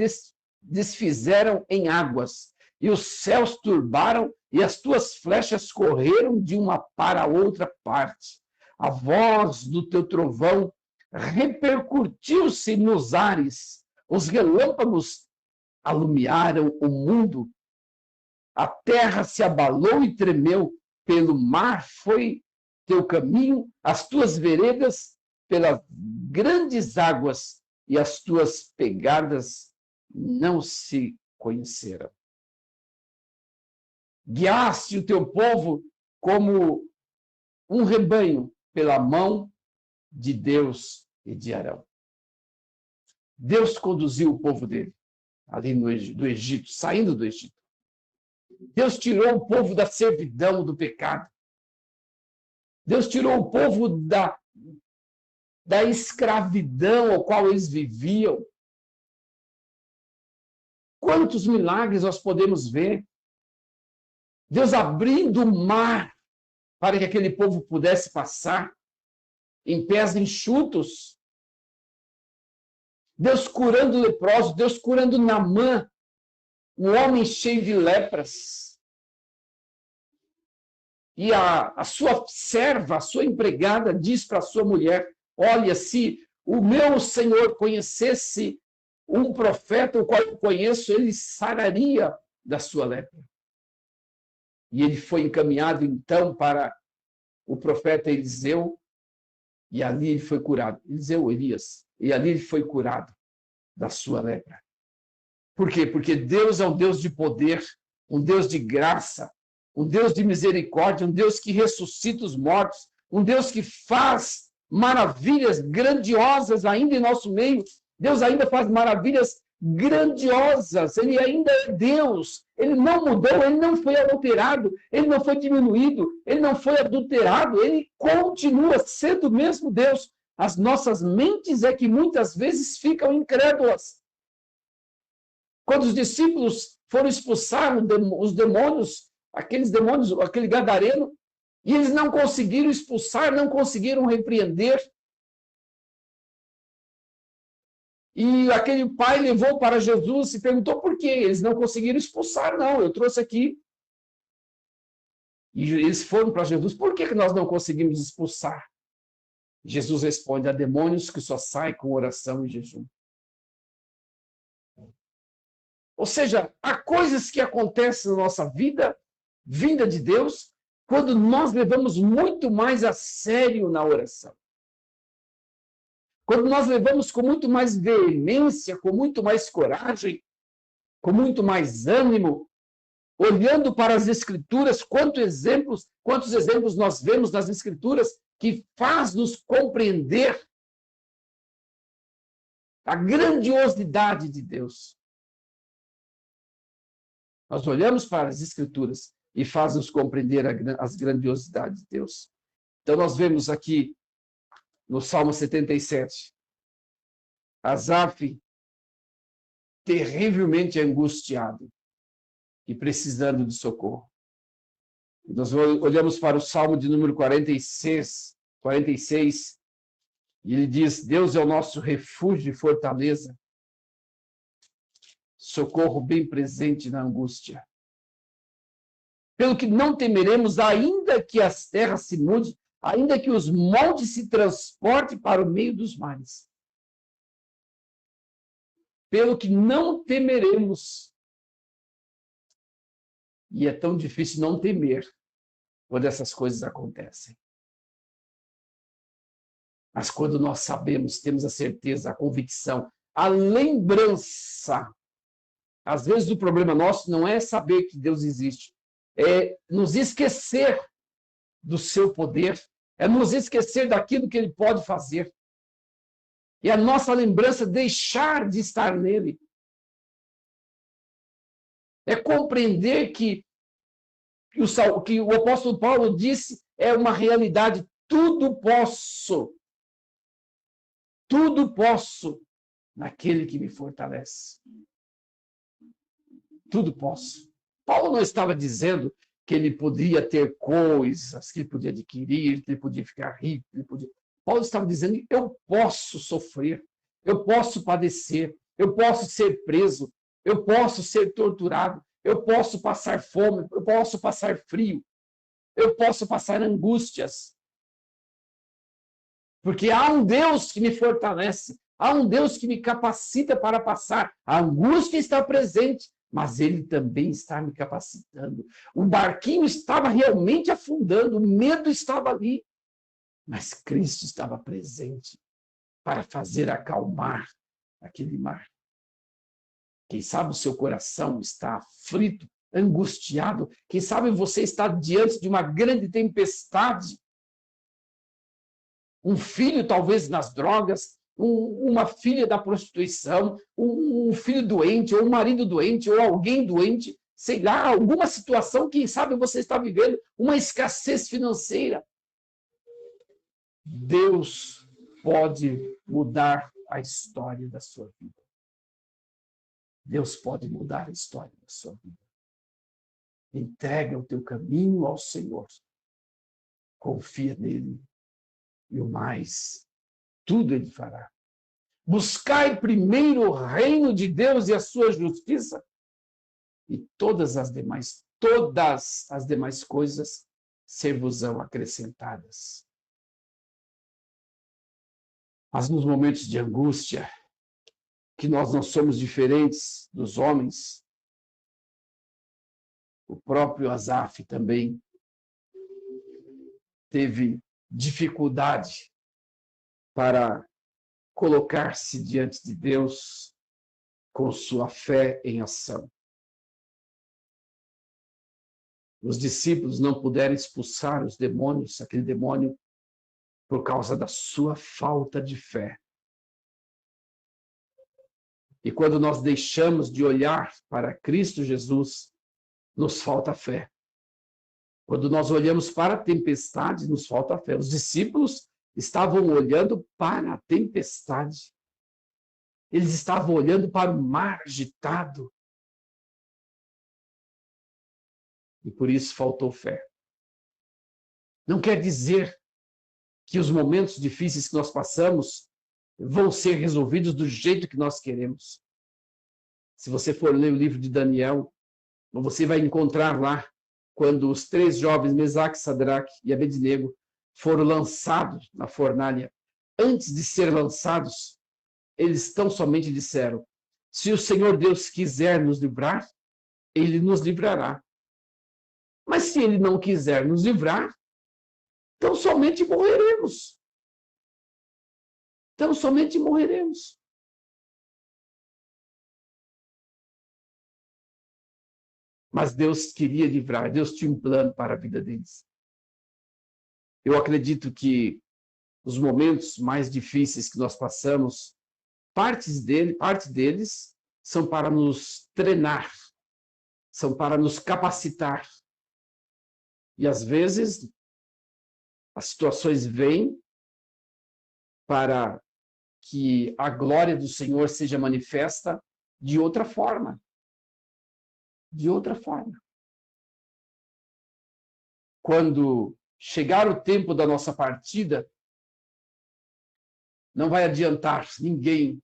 desfizeram em águas, e os céus turbaram, e as tuas flechas correram de uma para a outra parte. A voz do teu trovão repercutiu-se nos ares, os relâmpagos alumiaram o mundo. A terra se abalou e tremeu, pelo mar foi teu caminho, as tuas veredas pelas grandes águas, e as tuas pegadas não se conheceram. guiaste o teu povo como um rebanho pela mão de Deus e de Arão. Deus conduziu o povo dele ali do Egito, saindo do Egito. Deus tirou o povo da servidão, do pecado. Deus tirou o povo da escravidão ao qual eles viviam. Quantos milagres nós podemos ver? Deus abrindo o mar para que aquele povo pudesse passar em pés enxutos. Deus curando leprosos, Deus curando Naamã, um homem cheio de lepras. E a sua serva, a sua empregada, diz para a sua mulher: olha, se o meu senhor conhecesse um profeta, o qual eu conheço, ele sararia da sua lepra. E ele foi encaminhado, então, para o profeta Eliseu, e ali ele foi curado. Elias. E ali ele foi curado da sua lepra. Por quê? Porque Deus é um Deus de poder, um Deus de graça, um Deus de misericórdia, um Deus que ressuscita os mortos, um Deus que faz maravilhas grandiosas ainda em nosso meio. Deus ainda faz maravilhas grandiosas, ele ainda é Deus, ele não mudou, ele não foi alterado, ele não foi diminuído, ele não foi adulterado, ele continua sendo o mesmo Deus. As nossas mentes é que muitas vezes ficam incrédulas. Quando os discípulos foram expulsar os demônios, aqueles demônios, aquele gadareno, e eles não conseguiram expulsar, não conseguiram repreender. E aquele pai levou para Jesus e perguntou por quê. Eles não conseguiram expulsar, não. Eu trouxe aqui. E eles foram para Jesus. Por que nós não conseguimos expulsar? Jesus responde: há demônios que só saem com oração e jejum. Ou seja, há coisas que acontecem na nossa vida, vinda de Deus, quando nós levamos muito mais a sério na oração. Quando nós levamos com muito mais veemência, com muito mais coragem, com muito mais ânimo, olhando para as Escrituras, quantos exemplos nós vemos nas Escrituras que faz nos compreender a grandiosidade de Deus. Nós olhamos para as Escrituras e faz nos compreender as grandiosidades de Deus. Então nós vemos aqui no Salmo 77, Asaf terrivelmente angustiado e precisando de socorro. Nós olhamos para o Salmo de número 46, e ele diz: Deus é o nosso refúgio e fortaleza, socorro bem presente na angústia. Pelo que não temeremos, ainda que as terras se mudem, ainda que os montes se transportem para o meio dos mares. Pelo que não temeremos. E é tão difícil não temer quando essas coisas acontecem. Mas quando nós sabemos, temos a certeza, a convicção, a lembrança. Às vezes o problema nosso não é saber que Deus existe, é nos esquecer do seu poder, é nos esquecer daquilo que ele pode fazer. E a nossa lembrança deixar de estar nele. É compreender que o apóstolo Paulo disse é uma realidade. Tudo posso naquele que me fortalece. Tudo posso. Paulo não estava dizendo que ele podia ter coisas, que ele podia adquirir, que ele podia ficar rico, Paulo estava dizendo: eu posso sofrer, eu posso padecer, eu posso ser preso, eu posso ser torturado, eu posso passar fome, eu posso passar frio, eu posso passar angústias. Porque há um Deus que me fortalece, há um Deus que me capacita para passar. A angústia está presente, mas ele também está me capacitando. O barquinho estava realmente afundando, o medo estava ali, mas Cristo estava presente para fazer acalmar aquele mar. Quem sabe o seu coração está aflito angustiado. Quem sabe você está diante de uma grande tempestade. Um filho talvez nas drogas, uma filha da prostituição, um filho doente, ou um marido doente, ou alguém doente, sei lá, alguma situação, quem sabe você está vivendo uma escassez financeira. Deus pode mudar a história da sua vida. Deus pode mudar a história da sua vida. Entrega o teu caminho ao Senhor. Confia nele. E o mais, tudo ele fará. Buscai primeiro o reino de Deus e a sua justiça, e todas as demais coisas ser-vos-ão acrescentadas. Mas nos momentos de angústia, que nós não somos diferentes dos homens, o próprio Asaf também teve dificuldade para colocar-se diante de Deus com sua fé em ação. Os discípulos não puderam expulsar os demônios, aquele demônio, por causa da sua falta de fé. E quando nós deixamos de olhar para Cristo Jesus, nos falta fé. Quando nós olhamos para a tempestade, nos falta fé. Os discípulos estavam olhando para a tempestade. Eles estavam olhando para o mar agitado. E por isso faltou fé. Não quer dizer que os momentos difíceis que nós passamos vão ser resolvidos do jeito que nós queremos. Se você for ler o livro de Daniel, você vai encontrar lá quando os 3 jovens, Mesaque, Sadraque e Abednego, foram lançados na fornalha. Antes de ser lançados, eles tão somente disseram: se o Senhor Deus quiser nos livrar, ele nos livrará. Mas se ele não quiser nos livrar, então somente morreremos. Então somente morreremos. Mas Deus queria livrar, Deus tinha um plano para a vida deles. Eu acredito que os momentos mais difíceis que nós passamos, parte deles são para nos treinar, são para nos capacitar. E às vezes as situações vêm para que a glória do Senhor seja manifesta de outra forma. De outra forma. Quando chegar o tempo da nossa partida, não vai adiantar ninguém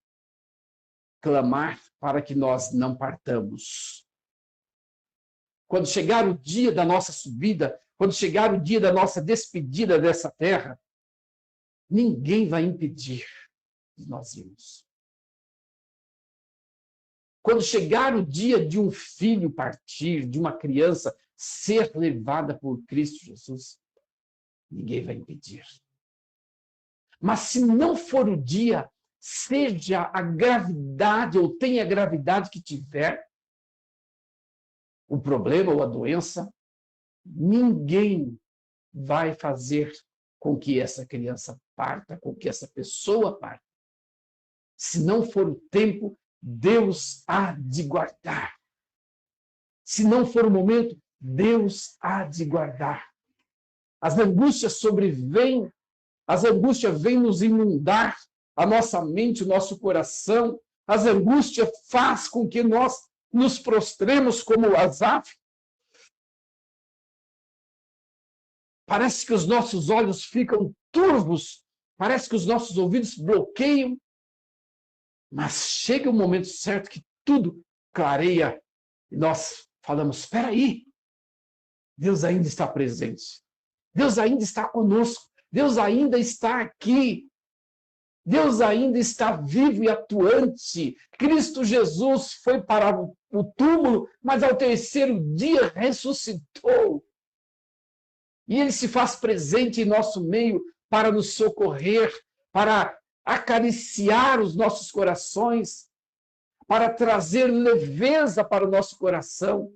clamar para que nós não partamos. Quando chegar o dia da nossa subida, quando chegar o dia da nossa despedida dessa terra, ninguém vai impedir de nós irmos. Quando chegar o dia de um filho partir, de uma criança ser levada por Cristo Jesus, ninguém vai impedir. Mas se não for o dia, seja a gravidade ou tenha a gravidade que tiver, o problema ou a doença, ninguém vai fazer com que essa criança parta, com que essa pessoa parta. Se não for o tempo, Deus há de guardar. Se não for o momento, Deus há de guardar. As angústias sobrevêm, as angústias vêm nos inundar a nossa mente, o nosso coração. As angústias faz com que nós nos prostremos como Asaf. Parece que os nossos olhos ficam turvos, parece que os nossos ouvidos bloqueiam. Mas chega o momento certo que tudo clareia e nós falamos: espera aí, Deus ainda está presente, Deus ainda está conosco, Deus ainda está aqui, Deus ainda está vivo e atuante. Cristo Jesus foi para o túmulo, mas ao 3º dia ressuscitou. E Ele se faz presente em nosso meio para nos socorrer, para acariciar os nossos corações, para trazer leveza para o nosso coração.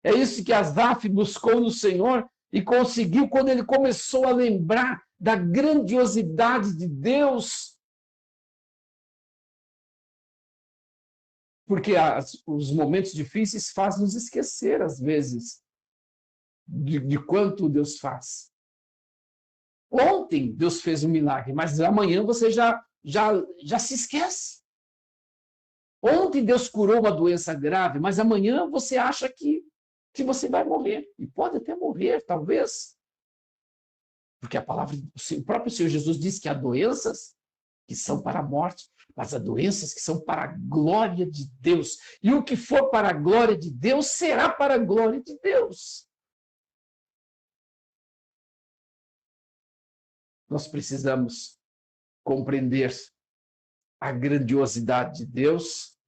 É isso que Asaf buscou no Senhor e conseguiu quando ele começou a lembrar da grandiosidade de Deus. Porque os momentos difíceis fazem nos esquecer, às vezes, de quanto Deus faz. Ontem Deus fez um milagre, mas amanhã você já se esquece. Ontem Deus curou uma doença grave, mas amanhã você acha que você vai morrer. E pode até morrer, talvez. Porque a palavra, o próprio Senhor Jesus disse que há doenças que são para a morte, mas há doenças que são para a glória de Deus. E o que for para a glória de Deus, será para a glória de Deus. Nós precisamos compreender a grandiosidade de Deus,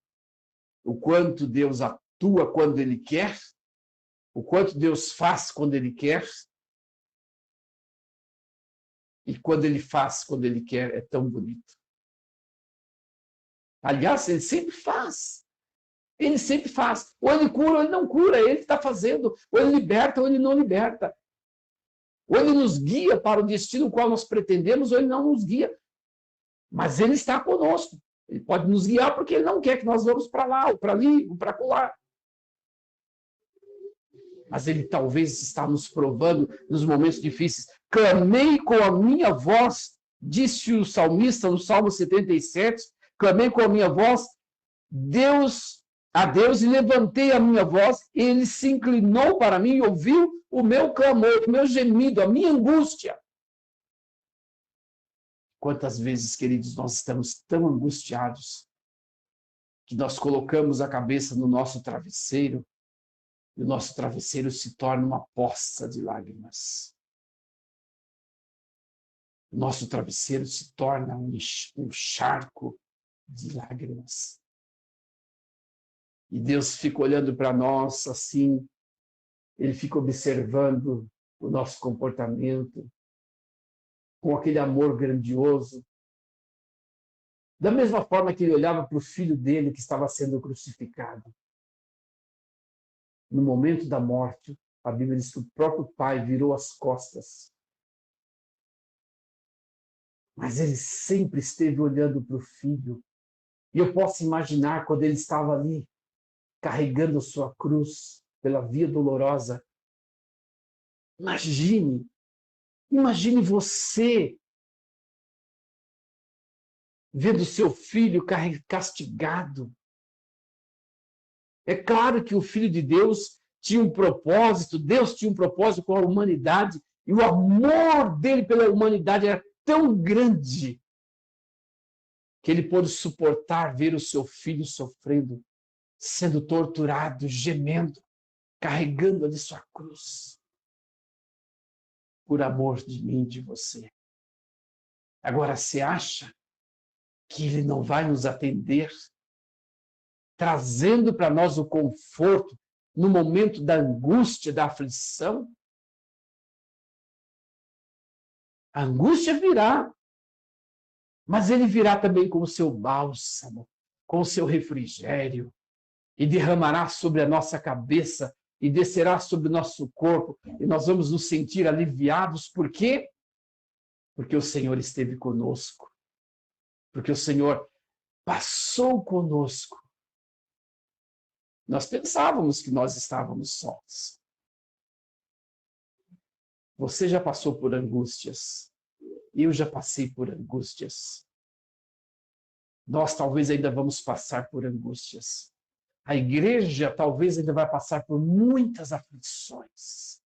o quanto Deus atua quando Ele quer, o quanto Deus faz quando Ele quer, e quando Ele faz quando Ele quer, é tão bonito. Aliás, Ele sempre faz. Ele sempre faz. Ou Ele cura ou Ele não cura, Ele está fazendo. Ou Ele liberta ou Ele não liberta. Ou Ele nos guia para o destino qual nós pretendemos, ou Ele não nos guia. Mas Ele está conosco. Ele pode nos guiar porque Ele não quer que nós vamos para lá, ou para ali, ou para colar. Mas Ele talvez está nos provando nos momentos difíceis. Clamei com a minha voz, disse o salmista no Salmo 77, clamei com a minha voz, a Deus, e levantei a minha voz, e Ele se inclinou para mim e ouviu o meu clamor, o meu gemido, a minha angústia. Quantas vezes, queridos, nós estamos tão angustiados que nós colocamos a cabeça no nosso travesseiro e o nosso travesseiro se torna uma poça de lágrimas. O nosso travesseiro se torna um charco de lágrimas. E Deus fica olhando para nós assim, Ele fica observando o nosso comportamento com aquele amor grandioso. Da mesma forma que Ele olhava para o filho dele que estava sendo crucificado. No momento da morte, a Bíblia diz que o próprio pai virou as costas. Mas Ele sempre esteve olhando para o filho. E eu posso imaginar quando Ele estava ali, carregando sua cruz pela via dolorosa. Imagine você vendo seu filho castigado. É claro que o Filho de Deus tinha um propósito, Deus tinha um propósito com a humanidade, e o amor dele pela humanidade era tão grande que ele pôde suportar ver o seu filho sofrendo, sendo torturado, gemendo, carregando ali sua cruz, por amor de mim e de você. Agora, você acha que Ele não vai nos atender, trazendo para nós o conforto no momento da angústia, da aflição? A angústia virá, mas Ele virá também com o seu bálsamo, com o seu refrigério, e derramará sobre a nossa cabeça e descerá sobre o nosso corpo, e nós vamos nos sentir aliviados. Por quê? Porque o Senhor esteve conosco. Porque o Senhor passou conosco. Nós pensávamos que nós estávamos sós. Você já passou por angústias. Eu já passei por angústias. Nós talvez ainda vamos passar por angústias. A igreja talvez ainda vai passar por muitas aflições.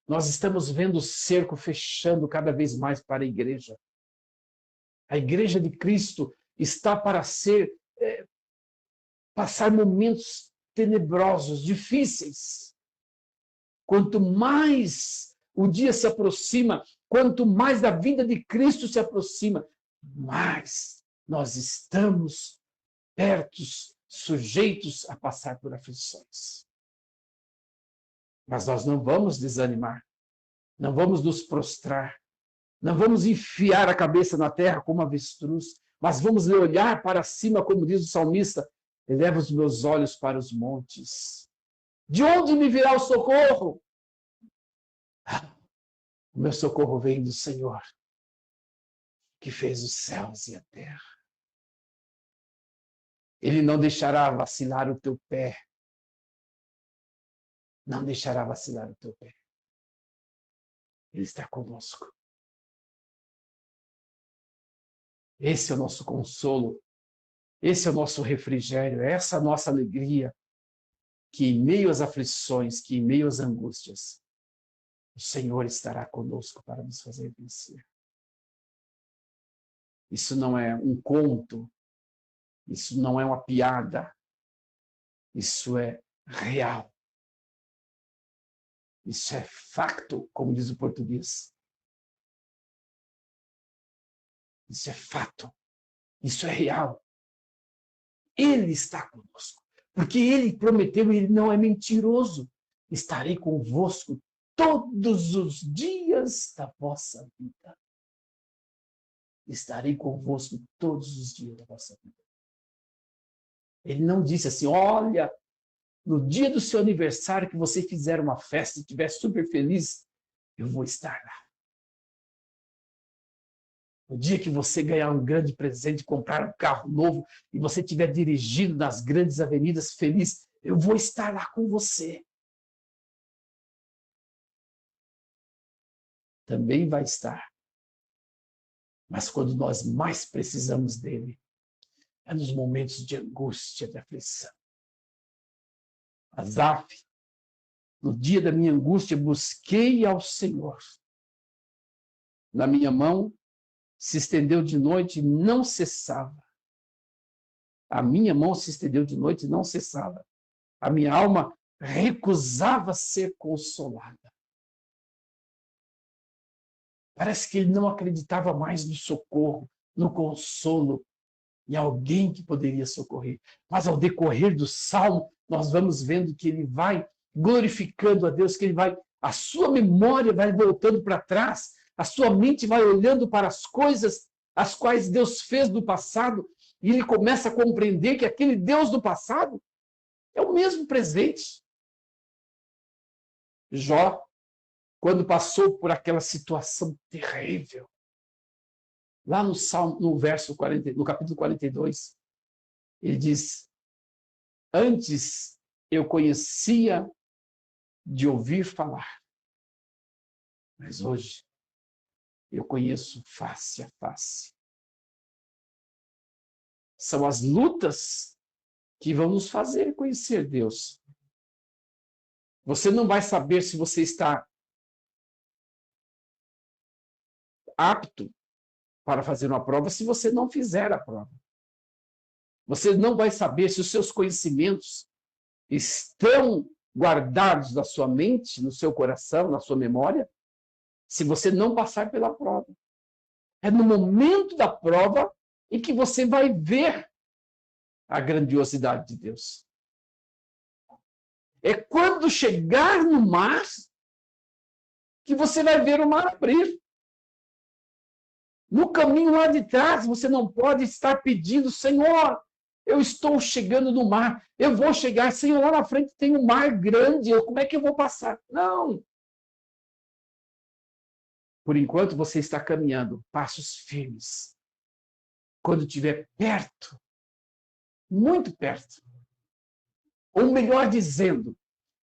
Nós estamos vendo o cerco fechando cada vez mais para a igreja. A igreja de Cristo está para passar momentos tenebrosos, difíceis. Quanto mais o dia se aproxima, quanto mais a vinda de Cristo se aproxima, mais nós estamos perto, sujeitos a passar por aflições. Mas nós não vamos desanimar, não vamos nos prostrar, não vamos enfiar a cabeça na terra como avestruz, mas vamos olhar para cima, como diz o salmista, eleva os meus olhos para os montes. De onde me virá o socorro? O meu socorro vem do Senhor, que fez os céus e a terra. Ele não deixará vacilar o teu pé. Não deixará vacilar o teu pé. Ele está conosco. Esse é o nosso consolo. Esse é o nosso refrigério. Essa é a nossa alegria. Que em meio às aflições, que em meio às angústias, o Senhor estará conosco para nos fazer vencer. Isso não é um conto. Isso não é uma piada. Isso é real. Isso é facto, como diz o português. Isso é fato. Isso é real. Ele está conosco. Porque ele prometeu e ele não é mentiroso. Estarei convosco todos os dias da vossa vida. Estarei convosco todos os dias da vossa vida. Ele não disse assim, olha, no dia do seu aniversário que você fizer uma festa e estiver super feliz, eu vou estar lá. No dia que você ganhar um grande presente, comprar um carro novo e você estiver dirigindo nas grandes avenidas feliz, eu vou estar lá com você. Também vai estar. Mas quando nós mais precisamos dele, é nos momentos de angústia, de aflição. Asaf, no dia da minha angústia, busquei ao Senhor. Na minha mão se estendeu de noite e não cessava. A minha mão se estendeu de noite e não cessava. A minha alma recusava ser consolada. Parece que ele não acreditava mais no socorro, no consolo, em alguém que poderia socorrer. Mas ao decorrer do salmo, nós vamos vendo que ele vai glorificando a Deus, que ele vai, a sua memória vai voltando para trás, a sua mente vai olhando para as coisas as quais Deus fez no passado, e ele começa a compreender que aquele Deus do passado é o mesmo presente. Jó, quando passou por aquela situação terrível, lá no Salmo, no verso 40, no capítulo 42, ele diz: antes eu conhecia de ouvir falar, mas hoje eu conheço face a face. São as lutas que vão nos fazer conhecer Deus. Você não vai saber se você está apto para fazer uma prova se você não fizer a prova. Você não vai saber se os seus conhecimentos estão guardados na sua mente, no seu coração, na sua memória, se você não passar pela prova. É no momento da prova em que você vai ver a grandiosidade de Deus. É quando chegar no mar que você vai ver o mar abrir. No caminho lá de trás, você não pode estar pedindo, Senhor, eu estou chegando no mar, eu vou chegar, Senhor, lá na frente tem um mar grande, como é que eu vou passar? Não. Por enquanto, você está caminhando, passos firmes. Quando estiver perto, muito perto, ou melhor dizendo,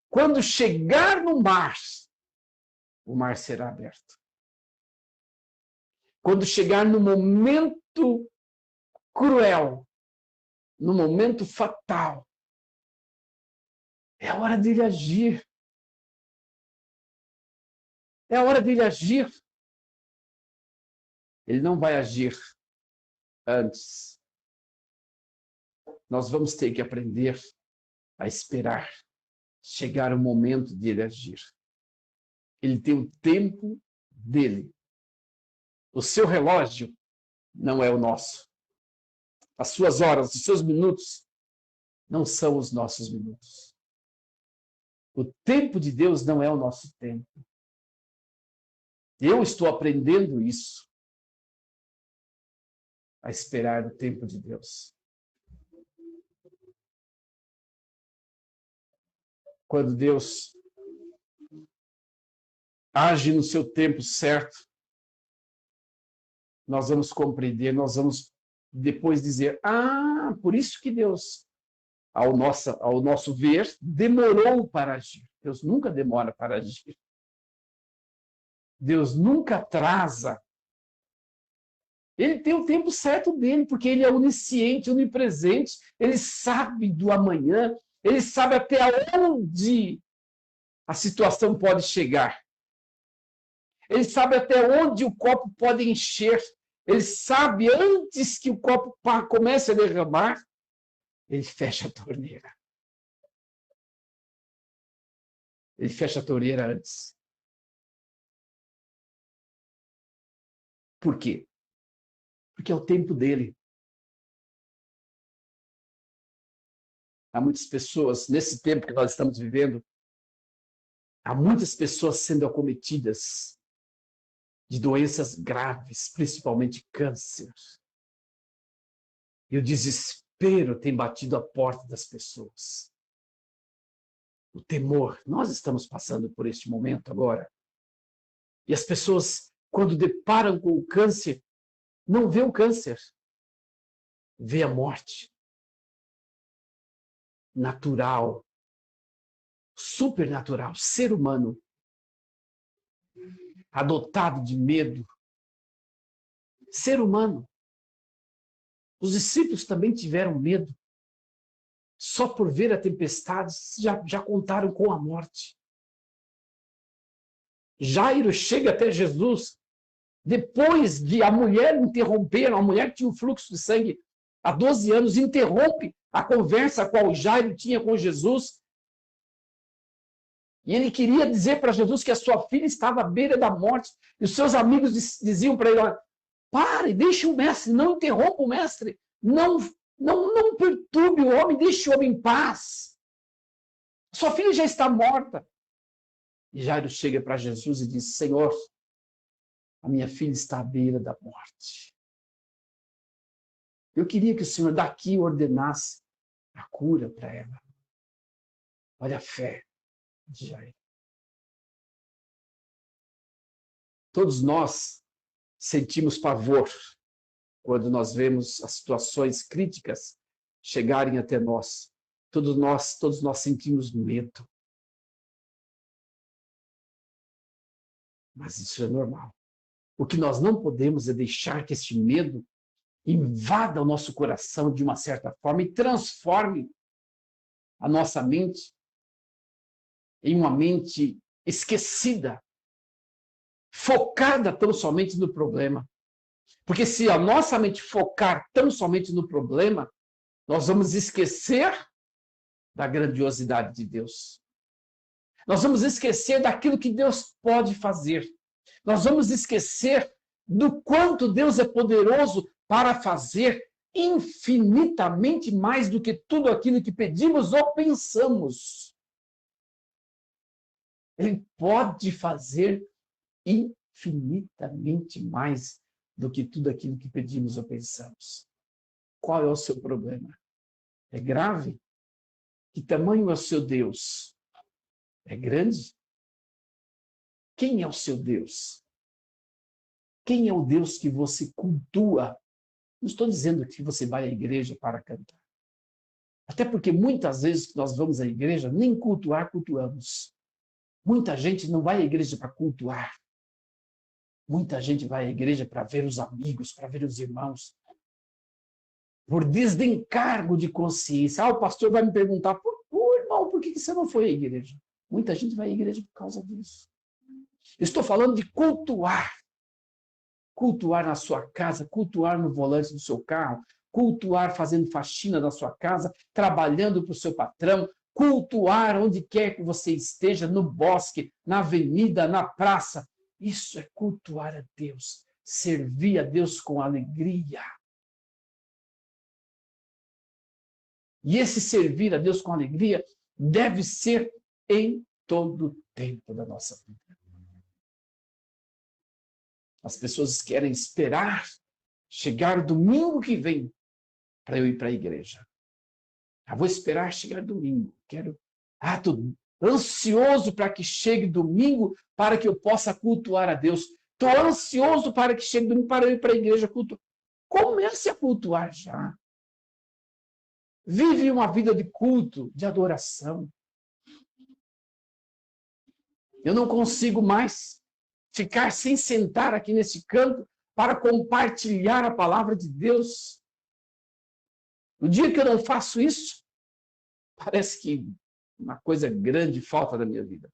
quando chegar no mar, o mar será aberto. Quando chegar no momento cruel, no momento fatal, é a hora dele agir. É a hora dele agir. Ele não vai agir antes. Nós vamos ter que aprender a esperar chegar o momento de ele agir. Ele tem o tempo dele. O seu relógio não é o nosso. As suas horas, os seus minutos não são os nossos minutos. O tempo de Deus não é o nosso tempo. Eu estou aprendendo isso, a esperar o tempo de Deus. quando Deus age no seu tempo certo, nós vamos compreender, nós vamos depois dizer, por isso que Deus, ao nosso ver, demorou para agir. Deus nunca demora para agir. Deus nunca atrasa. Ele tem o tempo certo dele, porque ele é onisciente, onipresente, ele sabe do amanhã, ele sabe até onde a situação pode chegar. Ele sabe até onde o copo pode encher. Ele sabe, antes que o copo comece a derramar, ele fecha a torneira. Ele fecha a torneira antes. Por quê? Porque é o tempo dele. Há muitas pessoas, nesse tempo que nós estamos vivendo, há muitas pessoas sendo acometidas de doenças graves, principalmente câncer. E o desespero tem batido a porta das pessoas. O temor. Nós estamos passando por este momento agora. E as pessoas, quando deparam com o câncer, não vê o câncer, vê a morte. Natural, supernatural, ser humano, adotado de medo. Ser humano. Os discípulos também tiveram medo. Só por ver a tempestade, já contaram com a morte. Jairo chega até Jesus, depois de a mulher interromper, a mulher que tinha um fluxo de sangue há 12 anos, interrompe a conversa a qual Jairo tinha com Jesus. E ele queria dizer para Jesus que a sua filha estava à beira da morte. E os seus amigos diziam para ele, pare, deixe o mestre, não interrompa o mestre. Não perturbe o homem, deixe o homem em paz. Sua filha já está morta. E Jairo chega para Jesus e diz, Senhor, a minha filha está à beira da morte. Eu queria que o Senhor daqui ordenasse a cura para ela. Olha a fé de Jairo. Todos nós sentimos pavor quando nós vemos as situações críticas chegarem até nós. Todos nós sentimos medo. Mas isso é normal. O que nós não podemos é deixar que este medo invada o nosso coração de uma certa forma e transforme a nossa mente em uma mente esquecida, focada tão somente no problema. Porque se a nossa mente focar tão somente no problema, nós vamos esquecer da grandiosidade de Deus. Nós vamos esquecer daquilo que Deus pode fazer. Nós vamos esquecer do quanto Deus é poderoso para fazer infinitamente mais do que tudo aquilo que pedimos ou pensamos. Ele pode fazer infinitamente mais do que tudo aquilo que pedimos ou pensamos. Qual é o seu problema? É grave? Que tamanho é o seu Deus? É grande? Quem é o seu Deus? Quem é o Deus que você cultua? Não estou dizendo que você vai à igreja para cantar. Até porque muitas vezes que nós vamos à igreja, nem cultuamos. Muita gente não vai à igreja para cultuar. Muita gente vai à igreja para ver os amigos, para ver os irmãos. Por desencargo de consciência. O pastor vai me perguntar, irmão, por que você não foi à igreja? Muita gente vai à igreja por causa disso. Estou falando de cultuar. Cultuar na sua casa, cultuar no volante do seu carro, cultuar fazendo faxina na sua casa, trabalhando para o seu patrão, cultuar onde quer que você esteja, no bosque, na avenida, na praça. Isso é cultuar a Deus, servir a Deus com alegria. E esse servir a Deus com alegria deve ser em todo o tempo da nossa vida. As pessoas querem esperar chegar domingo que vem para eu ir para a igreja. Vou esperar chegar domingo. ansioso para que chegue domingo, para que eu possa cultuar a Deus. Estou ansioso para que chegue domingo para eu ir para a igreja cultuar. Comece a cultuar já. Vive uma vida de culto, de adoração. Eu não consigo mais ficar sem sentar aqui nesse canto para compartilhar a palavra de Deus. O dia que eu não faço isso, parece que uma coisa grande falta da minha vida.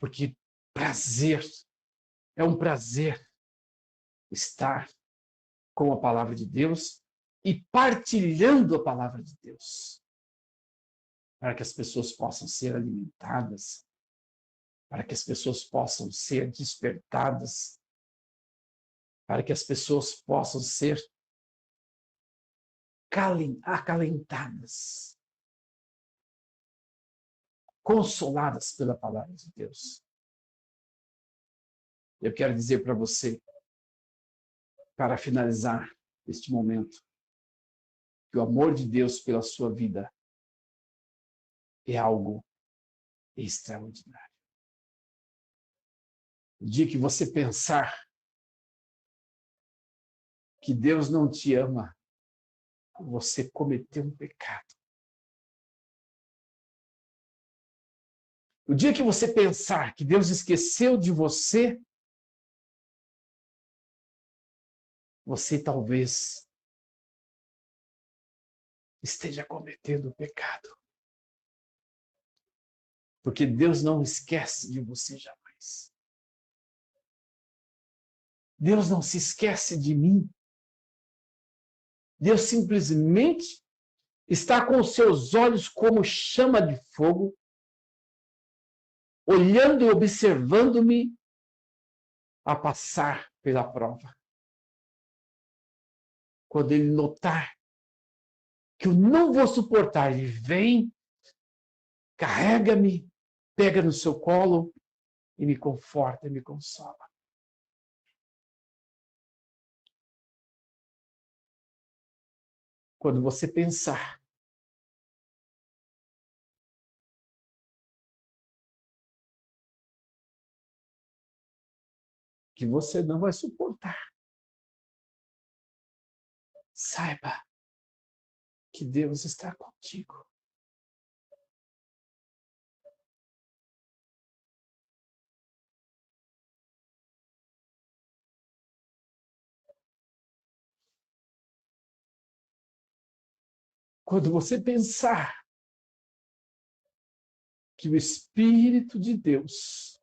Porque prazer, é um prazer estar com a palavra de Deus e partilhando a palavra de Deus. Para que as pessoas possam ser alimentadas, para que as pessoas possam ser despertadas, para que as pessoas possam ser acalentadas, consoladas pela palavra de Deus. Eu quero dizer para você, para finalizar este momento, que o amor de Deus pela sua vida é algo extraordinário. O dia que você pensar que Deus não te ama, você cometeu um pecado. O dia que você pensar que Deus esqueceu de você, você talvez esteja cometendo um pecado. Porque Deus não esquece de você jamais. Deus não se esquece de mim. Deus simplesmente está com os seus olhos como chama de fogo, olhando e observando-me a passar pela prova. Quando Ele notar que eu não vou suportar, Ele vem, carrega-me, pega no seu colo e me conforta e me consola. Quando você pensar que você não vai suportar, saiba que Deus está contigo. Quando você pensar que o Espírito de Deus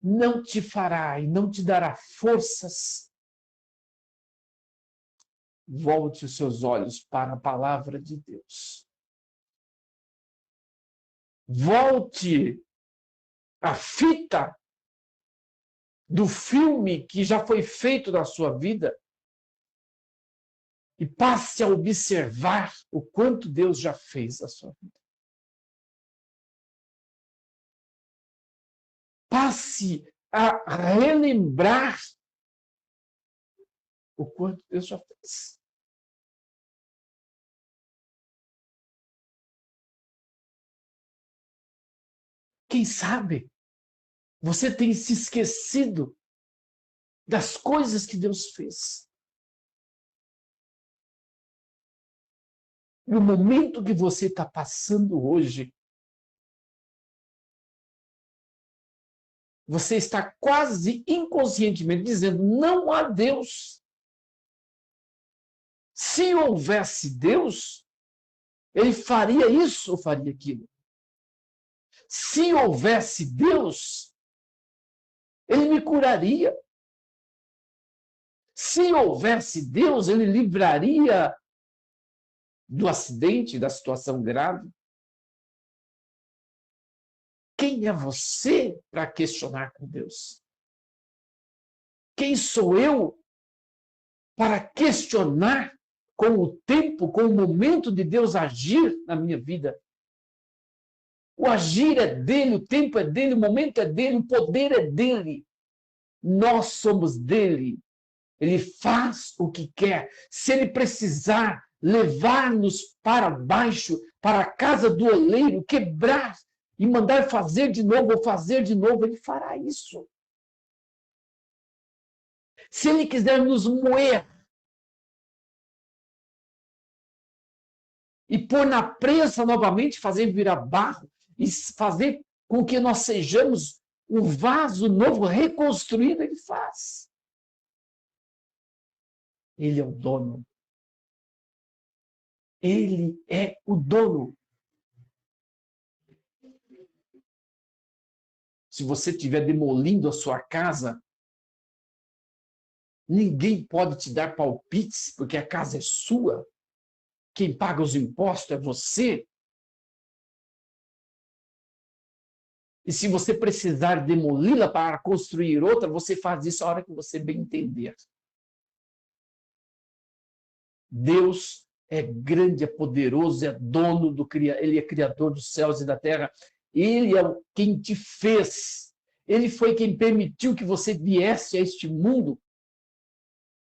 não te fará e não te dará forças, volte os seus olhos para a palavra de Deus. Volte a fita do filme que já foi feito na sua vida e passe a observar o quanto Deus já fez na sua vida. Passe a relembrar o quanto Deus já fez. Quem sabe você tem se esquecido das coisas que Deus fez. No momento que você está passando hoje, você está quase inconscientemente dizendo, não há Deus. Se houvesse Deus, Ele faria isso ou faria aquilo. Se houvesse Deus, Ele me curaria. Se houvesse Deus, Ele livraria do acidente, da situação grave. Quem é você para questionar com Deus? Quem sou eu para questionar com o tempo, com o momento de Deus agir na minha vida? O agir é dele, o tempo é dele, o momento é dele, o poder é dele. Nós somos dele. Ele faz o que quer. Se ele precisar levar-nos para baixo, para a casa do oleiro, quebrar e mandar fazer de novo ou fazer de novo, ele fará isso. Se ele quiser nos moer e pôr na prensa novamente, fazer virar barro e fazer com que nós sejamos um vaso novo, reconstruído, ele faz. Ele é o dono. Ele é o dono. Se você estiver demolindo a sua casa, ninguém pode te dar palpites, porque a casa é sua. Quem paga os impostos é você. E se você precisar demoli-la para construir outra, você faz isso a hora que você bem entender. Deus é grande, é poderoso, é dono do criador, ele é criador dos céus e da terra. Ele é quem te fez. Ele foi quem permitiu que você viesse a este mundo,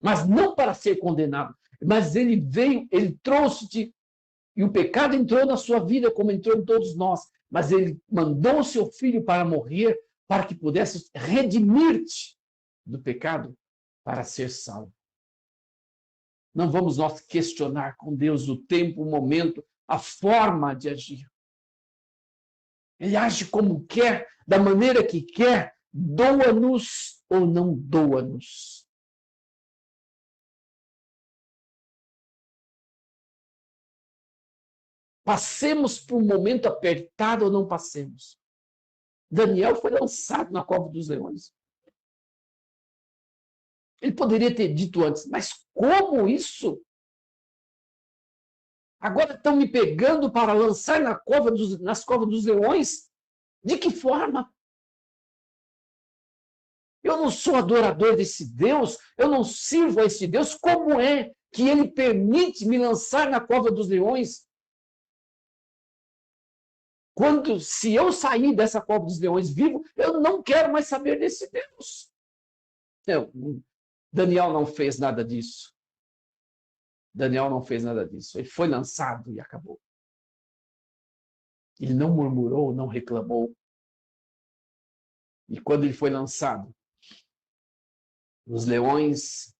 mas não para ser condenado. Mas ele veio, ele trouxe-te, e o pecado entrou na sua vida, como entrou em todos nós. Mas ele mandou o seu filho para morrer, para que pudesse redimir-te do pecado, para ser salvo. Não vamos nós questionar com Deus o tempo, o momento, a forma de agir. Ele age como quer, da maneira que quer, doa-nos ou não doa-nos. Passemos por um momento apertado ou não passemos. Daniel foi lançado na cova dos leões. Ele poderia ter dito antes, mas como isso? Agora estão me pegando para lançar nas covas dos leões? De que forma? Eu não sou adorador desse Deus, eu não sirvo a esse Deus. Como é que ele permite me lançar na cova dos leões? Se eu sair dessa cova dos leões vivo, eu não quero mais saber desse Deus. Daniel não fez nada disso. Daniel não fez nada disso. Ele foi lançado e acabou. Ele não murmurou, não reclamou. E quando ele foi lançado, os leões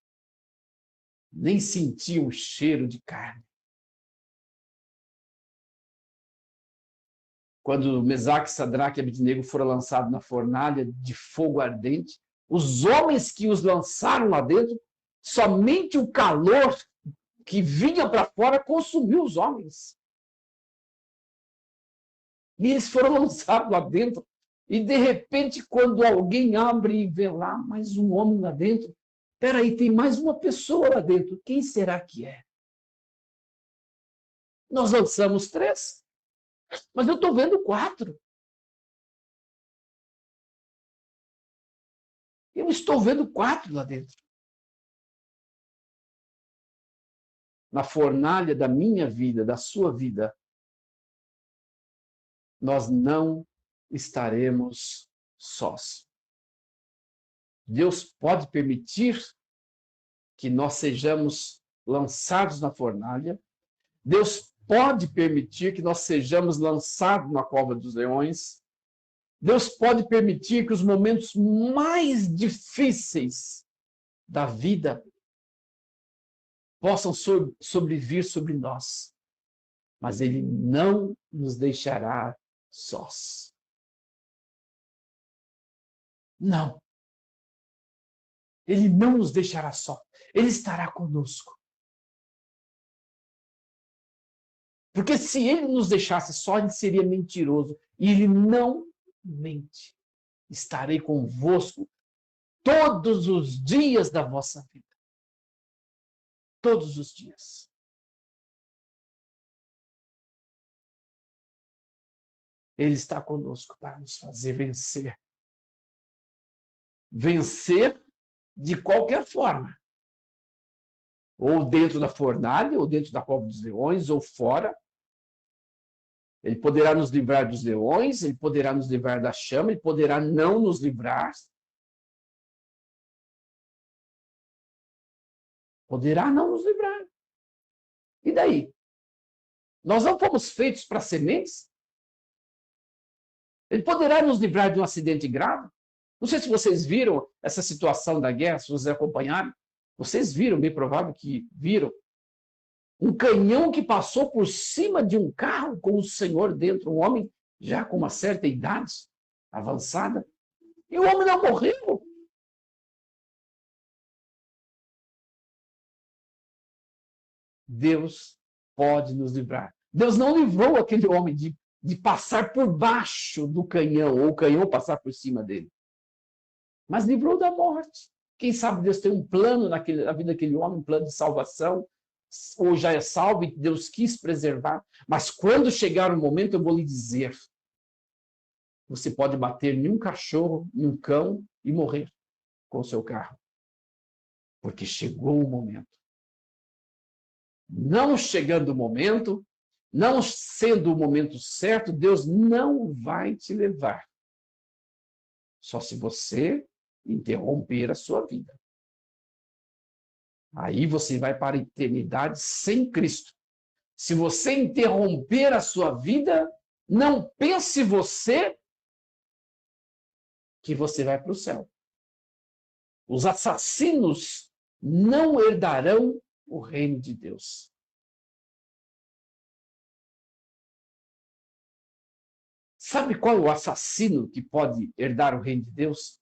nem sentiam o cheiro de carne. Quando Mesaque, Sadraque e Abednego foram lançados na fornalha de fogo ardente, os homens que os lançaram lá dentro, somente o calor que vinha para fora consumiu os homens. E eles foram lançados lá dentro. E, de repente, quando alguém abre e vê lá mais um homem lá dentro, espera aí, tem mais uma pessoa lá dentro. Quem será que é? Nós lançamos 3, mas eu estou vendo 4. Eu estou vendo 4 lá dentro. Na fornalha da minha vida, da sua vida, nós não estaremos sós. Deus pode permitir que nós sejamos lançados na fornalha. Deus pode permitir que nós sejamos lançados na cova dos leões. Deus pode permitir que os momentos mais difíceis da vida possam sobrevir sobre nós. Mas Ele não nos deixará sós. Não. Ele não nos deixará só. Ele estará conosco. Porque se ele nos deixasse só, ele seria mentiroso. E ele não mente. Estarei convosco todos os dias da vossa vida. Todos os dias. Ele está conosco para nos fazer vencer. Vencer de qualquer forma. Ou dentro da fornalha, ou dentro da cova dos leões, ou fora. Ele poderá nos livrar dos leões, ele poderá nos livrar da chama, ele poderá não nos livrar. Poderá não nos livrar. E daí? Nós não fomos feitos para sementes? Ele poderá nos livrar de um acidente grave? Não sei se vocês viram essa situação da guerra, se vocês acompanharam. Vocês viram, bem provável que viram. Um canhão que passou por cima de um carro com o Senhor dentro, um homem já com uma certa idade avançada. E o homem não morreu. Deus pode nos livrar. Deus não livrou aquele homem de passar por baixo do canhão, ou o canhão passar por cima dele. Mas livrou da morte. Quem sabe Deus tem um plano na vida daquele homem, um plano de salvação, ou já é salvo e Deus quis preservar. Mas quando chegar o momento, eu vou lhe dizer, você pode bater em um cachorro, em um cão e morrer com o seu carro. Porque chegou o momento. Não chegando o momento, não sendo o momento certo, Deus não vai te levar. Só se você interromper a sua vida. Aí você vai para a eternidade sem Cristo. Se você interromper a sua vida, não pense você que você vai para o céu. Os assassinos não herdarão o reino de Deus. Sabe qual é o assassino que pode herdar o reino de Deus?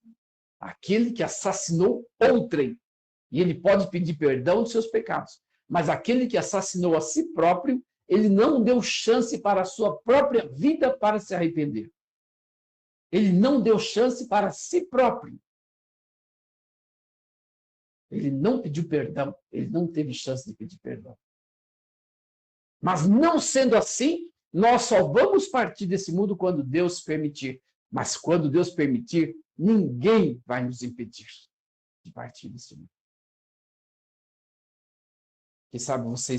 Aquele que assassinou outrem. E ele pode pedir perdão dos seus pecados. Mas aquele que assassinou a si próprio, ele não deu chance para a sua própria vida para se arrepender. Ele não deu chance para si próprio. Ele não pediu perdão. Ele não teve chance de pedir perdão. Mas não sendo assim, nós só vamos partir desse mundo quando Deus permitir. Mas quando Deus permitir, ninguém vai nos impedir de partir desse mundo. Quem sabe você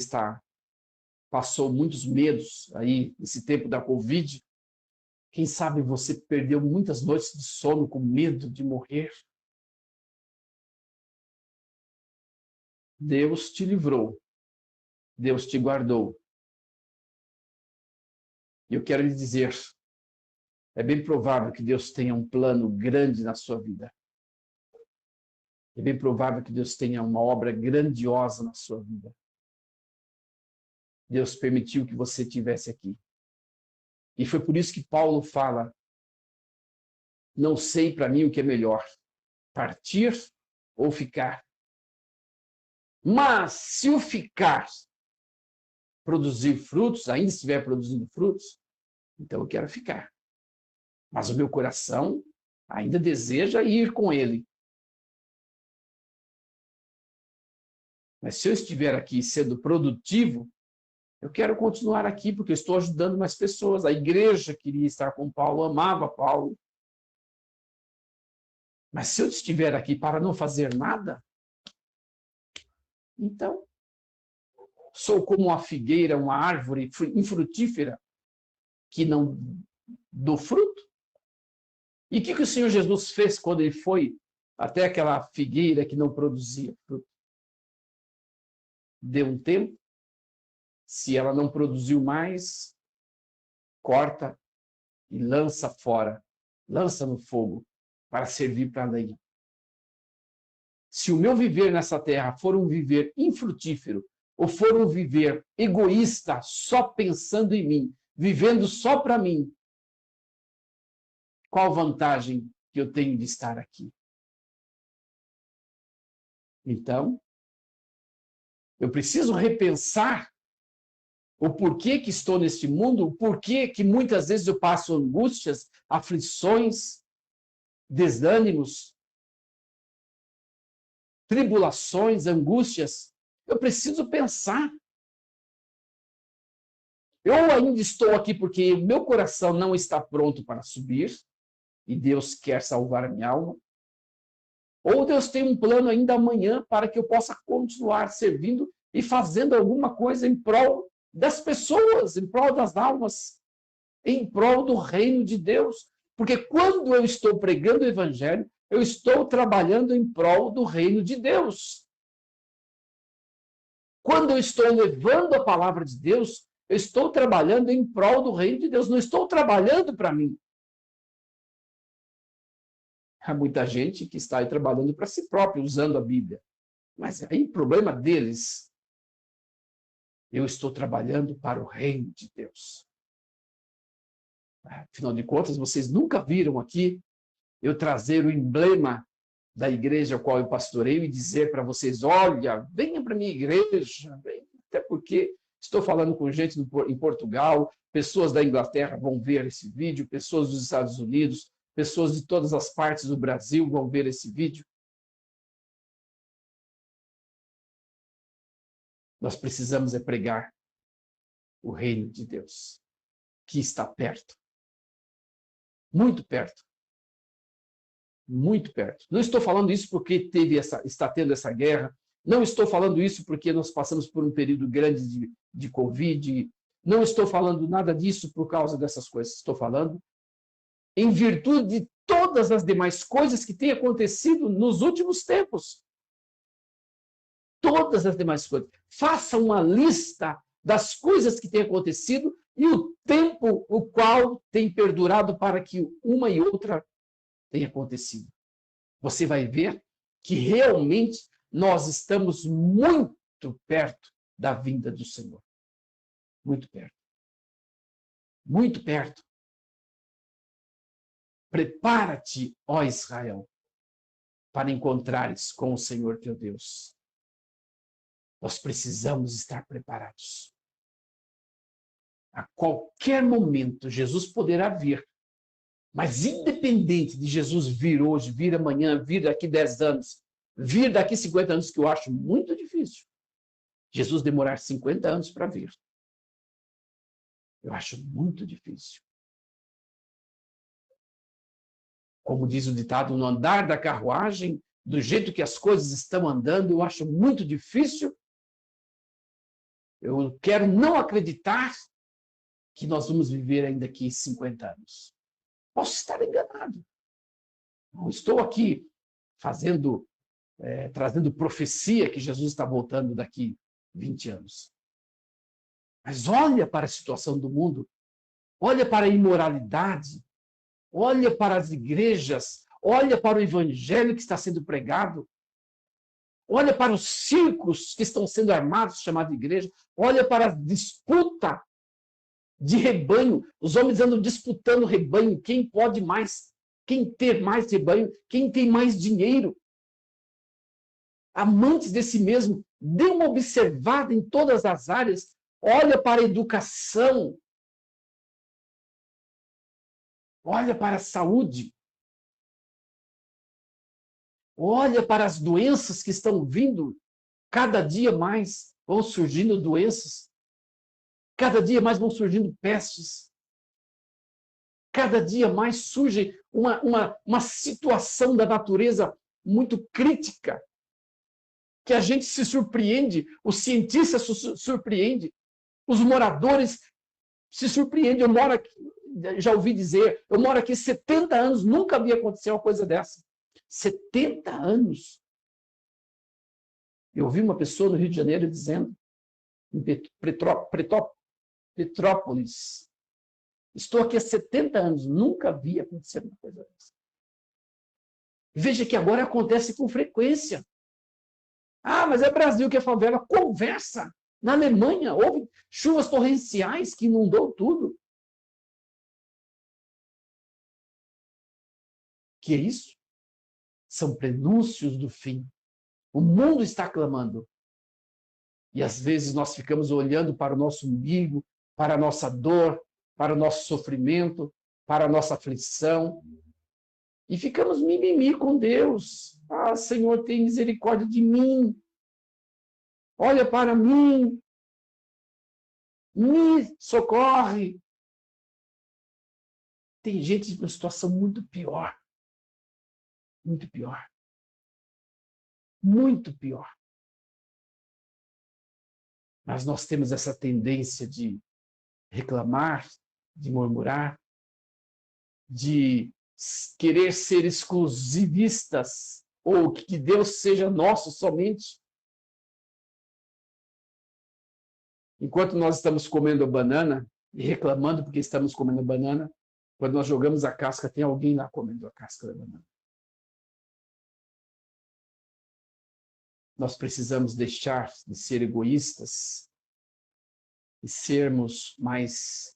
passou muitos medos aí nesse tempo da Covid. Quem sabe você perdeu muitas noites de sono com medo de morrer. Deus te livrou. Deus te guardou. E eu quero lhe dizer, é bem provável que Deus tenha um plano grande na sua vida. É bem provável que Deus tenha uma obra grandiosa na sua vida. Deus permitiu que você estivesse aqui. E foi por isso que Paulo fala, não sei para mim o que é melhor, partir ou ficar. Mas se o ficar produzir frutos, ainda estiver produzindo frutos, então eu quero ficar. Mas o meu coração ainda deseja ir com ele. Mas se eu estiver aqui sendo produtivo, eu quero continuar aqui porque eu estou ajudando mais pessoas. A igreja queria estar com Paulo, amava Paulo. Mas se eu estiver aqui para não fazer nada, então sou como uma figueira, uma árvore infrutífera que não dou fruto. E o que o Senhor Jesus fez quando ele foi até aquela figueira que não produzia fruto? Deu um tempo. Se ela não produziu mais, corta e lança fora, lança no fogo para servir para a lenha. Se o meu viver nessa terra for um viver infrutífero, ou for um viver egoísta, só pensando em mim, vivendo só para mim, qual vantagem que eu tenho de estar aqui? Então, eu preciso repensar o porquê que estou neste mundo, o porquê que muitas vezes eu passo angústias, aflições, desânimos, tribulações, angústias. Eu preciso pensar. Eu ainda estou aqui porque o meu coração não está pronto para subir e Deus quer salvar a minha alma. Ou Deus tem um plano ainda amanhã para que eu possa continuar servindo e fazendo alguma coisa em prol das pessoas, em prol das almas, em prol do reino de Deus. Porque quando eu estou pregando o evangelho, eu estou trabalhando em prol do reino de Deus. Quando eu estou levando a palavra de Deus, eu estou trabalhando em prol do reino de Deus, não estou trabalhando para mim. Há muita gente que está aí trabalhando para si próprio, usando a Bíblia. Mas aí o problema deles, eu estou trabalhando para o reino de Deus. Afinal de contas, vocês nunca viram aqui eu trazer o emblema da igreja a qual eu pastoreio e dizer para vocês, olha, venha para a minha igreja, venha. Até porque estou falando com gente em Portugal, pessoas da Inglaterra vão ver esse vídeo, pessoas dos Estados Unidos, pessoas de todas as partes do Brasil vão ver esse vídeo. Nós precisamos pregar o reino de Deus, que está perto. Muito perto. Muito perto. Não estou falando isso porque está tendo essa guerra. Não estou falando isso porque nós passamos por um período grande de Covid. Não estou falando nada disso por causa dessas coisas. Estou falando em virtude de todas as demais coisas que têm acontecido nos últimos tempos. Todas as demais coisas. Faça uma lista das coisas que têm acontecido e o tempo o qual tem perdurado para que uma e outra tenha acontecido. Você vai ver que realmente nós estamos muito perto da vinda do Senhor. Muito perto. Muito perto. Prepara-te, ó Israel, para encontrares com o Senhor teu Deus. Nós precisamos estar preparados. A qualquer momento, Jesus poderá vir. Mas independente de Jesus vir hoje, vir amanhã, vir daqui 10 anos, vir daqui 50 anos, que eu acho muito difícil, Jesus demorar 50 anos para vir. Eu acho muito difícil. Como diz o ditado, no andar da carruagem, do jeito que as coisas estão andando, eu acho muito difícil. Eu quero não acreditar que nós vamos viver ainda aqui 50 anos. Posso estar enganado. Não estou aqui trazendo profecia que Jesus está voltando daqui 20 anos. Mas olha para a situação do mundo, olha para a imoralidade, olha para as igrejas, olha para o evangelho que está sendo pregado, olha para os circos que estão sendo armados, chamados de igreja, olha para a disputa de rebanho, os homens andam disputando rebanho, quem pode mais, quem ter mais rebanho, quem tem mais dinheiro. Amantes de si mesmo, dê uma observada em todas as áreas, olha para a educação, olha para a saúde, olha para as doenças que estão vindo, cada dia mais vão surgindo doenças, cada dia mais vão surgindo pestes, cada dia mais surge uma situação da natureza muito crítica, que a gente se surpreende, os cientistas se surpreendem, os moradores se surpreendem. Eu moro aqui, já ouvi dizer, eu moro aqui 70 anos, nunca havia acontecido uma coisa dessa. 70 anos. Eu ouvi uma pessoa no Rio de Janeiro dizendo, em Petrópolis, estou aqui há 70 anos, nunca havia acontecido uma coisa dessa. Veja que agora acontece com frequência. Ah, mas é Brasil que é favela. Conversa. Na Alemanha houve chuvas torrenciais que inundou tudo. Que é isso? São prenúncios do fim. O mundo está clamando. E às vezes nós ficamos olhando para o nosso umbigo, para a nossa dor, para o nosso sofrimento, para a nossa aflição. E ficamos mimimi com Deus. Ah, Senhor, tem misericórdia de mim. Olha para mim. Me socorre. Tem gente em uma situação muito pior. Muito pior. Muito pior. Mas nós temos essa tendência de reclamar, de murmurar, de querer ser exclusivistas, ou que Deus seja nosso somente. Enquanto nós estamos comendo a banana e reclamando porque estamos comendo banana, quando nós jogamos a casca, tem alguém lá comendo a casca da banana. Nós precisamos deixar de ser egoístas e sermos mais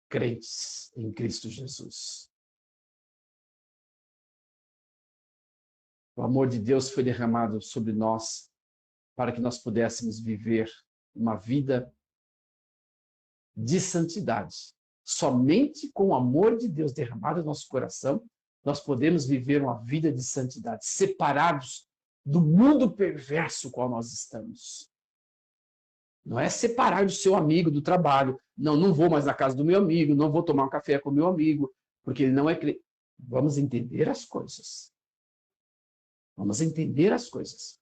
crentes em Cristo Jesus. O amor de Deus foi derramado sobre nós para que nós pudéssemos viver uma vida de santidade. Somente com o amor de Deus derramado no nosso coração, nós podemos viver uma vida de santidade, separados do mundo perverso qual nós estamos. Não é separar do seu amigo do trabalho. Não, não vou mais na casa do meu amigo, não vou tomar um café com o meu amigo, porque ele não é crente. Vamos entender as coisas. Vamos entender as coisas.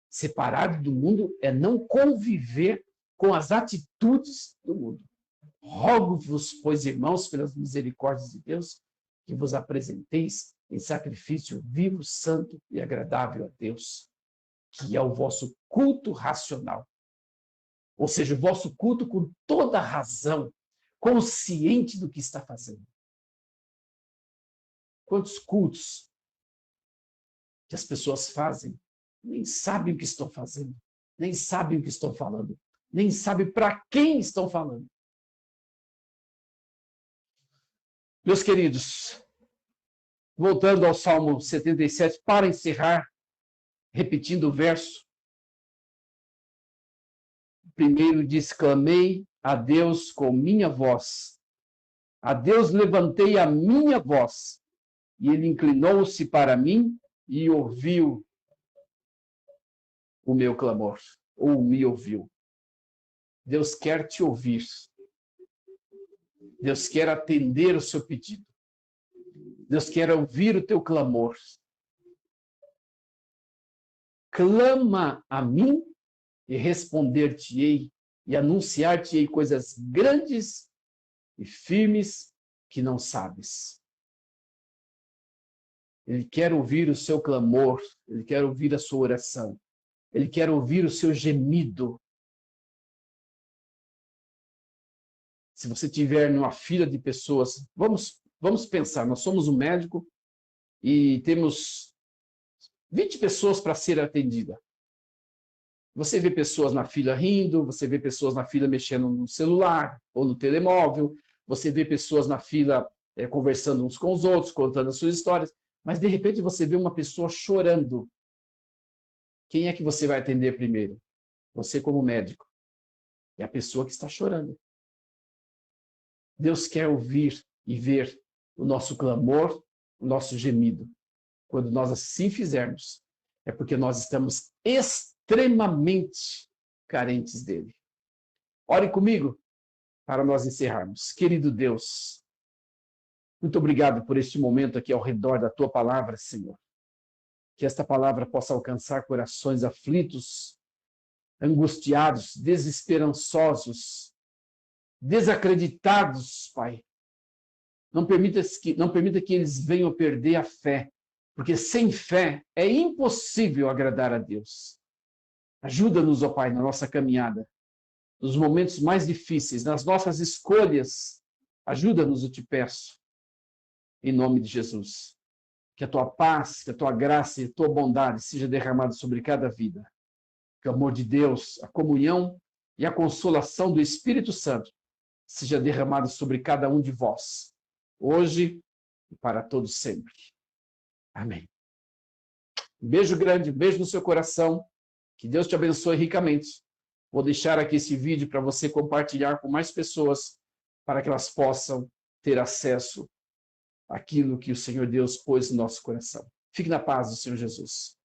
Separado do mundo é não conviver com as atitudes do mundo. Rogo-vos, pois, irmãos, pelas misericórdias de Deus, que vos apresenteis em sacrifício vivo, santo e agradável a Deus, que é o vosso culto racional. Ou seja, o vosso culto com toda razão, consciente do que está fazendo. Quantos cultos que as pessoas fazem, nem sabem o que estão fazendo, nem sabem o que estão falando, nem sabem para quem estão falando. Meus queridos, voltando ao Salmo 77, para encerrar, repetindo o verso, primeiro diz, clamei a Deus com minha voz. A Deus levantei a minha voz, e ele inclinou-se para mim e ouviu o meu clamor, ou me ouviu. Deus quer te ouvir. Deus quer atender o seu pedido. Deus quer ouvir o teu clamor. Clama a mim e responder-te-ei e anunciar-te-ei coisas grandes e firmes que não sabes. Ele quer ouvir o seu clamor, ele quer ouvir a sua oração, ele quer ouvir o seu gemido. Se você estiver numa fila de pessoas, vamos pensar, nós somos um médico e temos 20 pessoas para ser atendida. Você vê pessoas na fila rindo, você vê pessoas na fila mexendo no celular ou no telemóvel, você vê pessoas na fila conversando uns com os outros, contando as suas histórias, mas de repente você vê uma pessoa chorando. Quem é que você vai atender primeiro? Você como médico. É a pessoa que está chorando. Deus quer ouvir e ver o nosso clamor, o nosso gemido. Quando nós assim fizermos, é porque nós estamos extremamente carentes dele. Ore comigo para nós encerrarmos. Querido Deus, muito obrigado por este momento aqui ao redor da tua palavra, Senhor. Que esta palavra possa alcançar corações aflitos, angustiados, desesperançosos, desacreditados, Pai. Não permita que eles venham perder a fé, porque sem fé é impossível agradar a Deus. Ajuda-nos, ó Pai, na nossa caminhada, nos momentos mais difíceis, nas nossas escolhas. Ajuda-nos, eu te peço, em nome de Jesus. Que a tua paz, que a tua graça e a tua bondade seja derramada sobre cada vida. Que o amor de Deus, a comunhão e a consolação do Espírito Santo seja derramado sobre cada um de vós, hoje e para todos sempre. Amém. Um beijo grande, um beijo no seu coração. Que Deus te abençoe ricamente. Vou deixar aqui esse vídeo para você compartilhar com mais pessoas, para que elas possam ter acesso àquilo que o Senhor Deus pôs no nosso coração. Fique na paz do Senhor Jesus.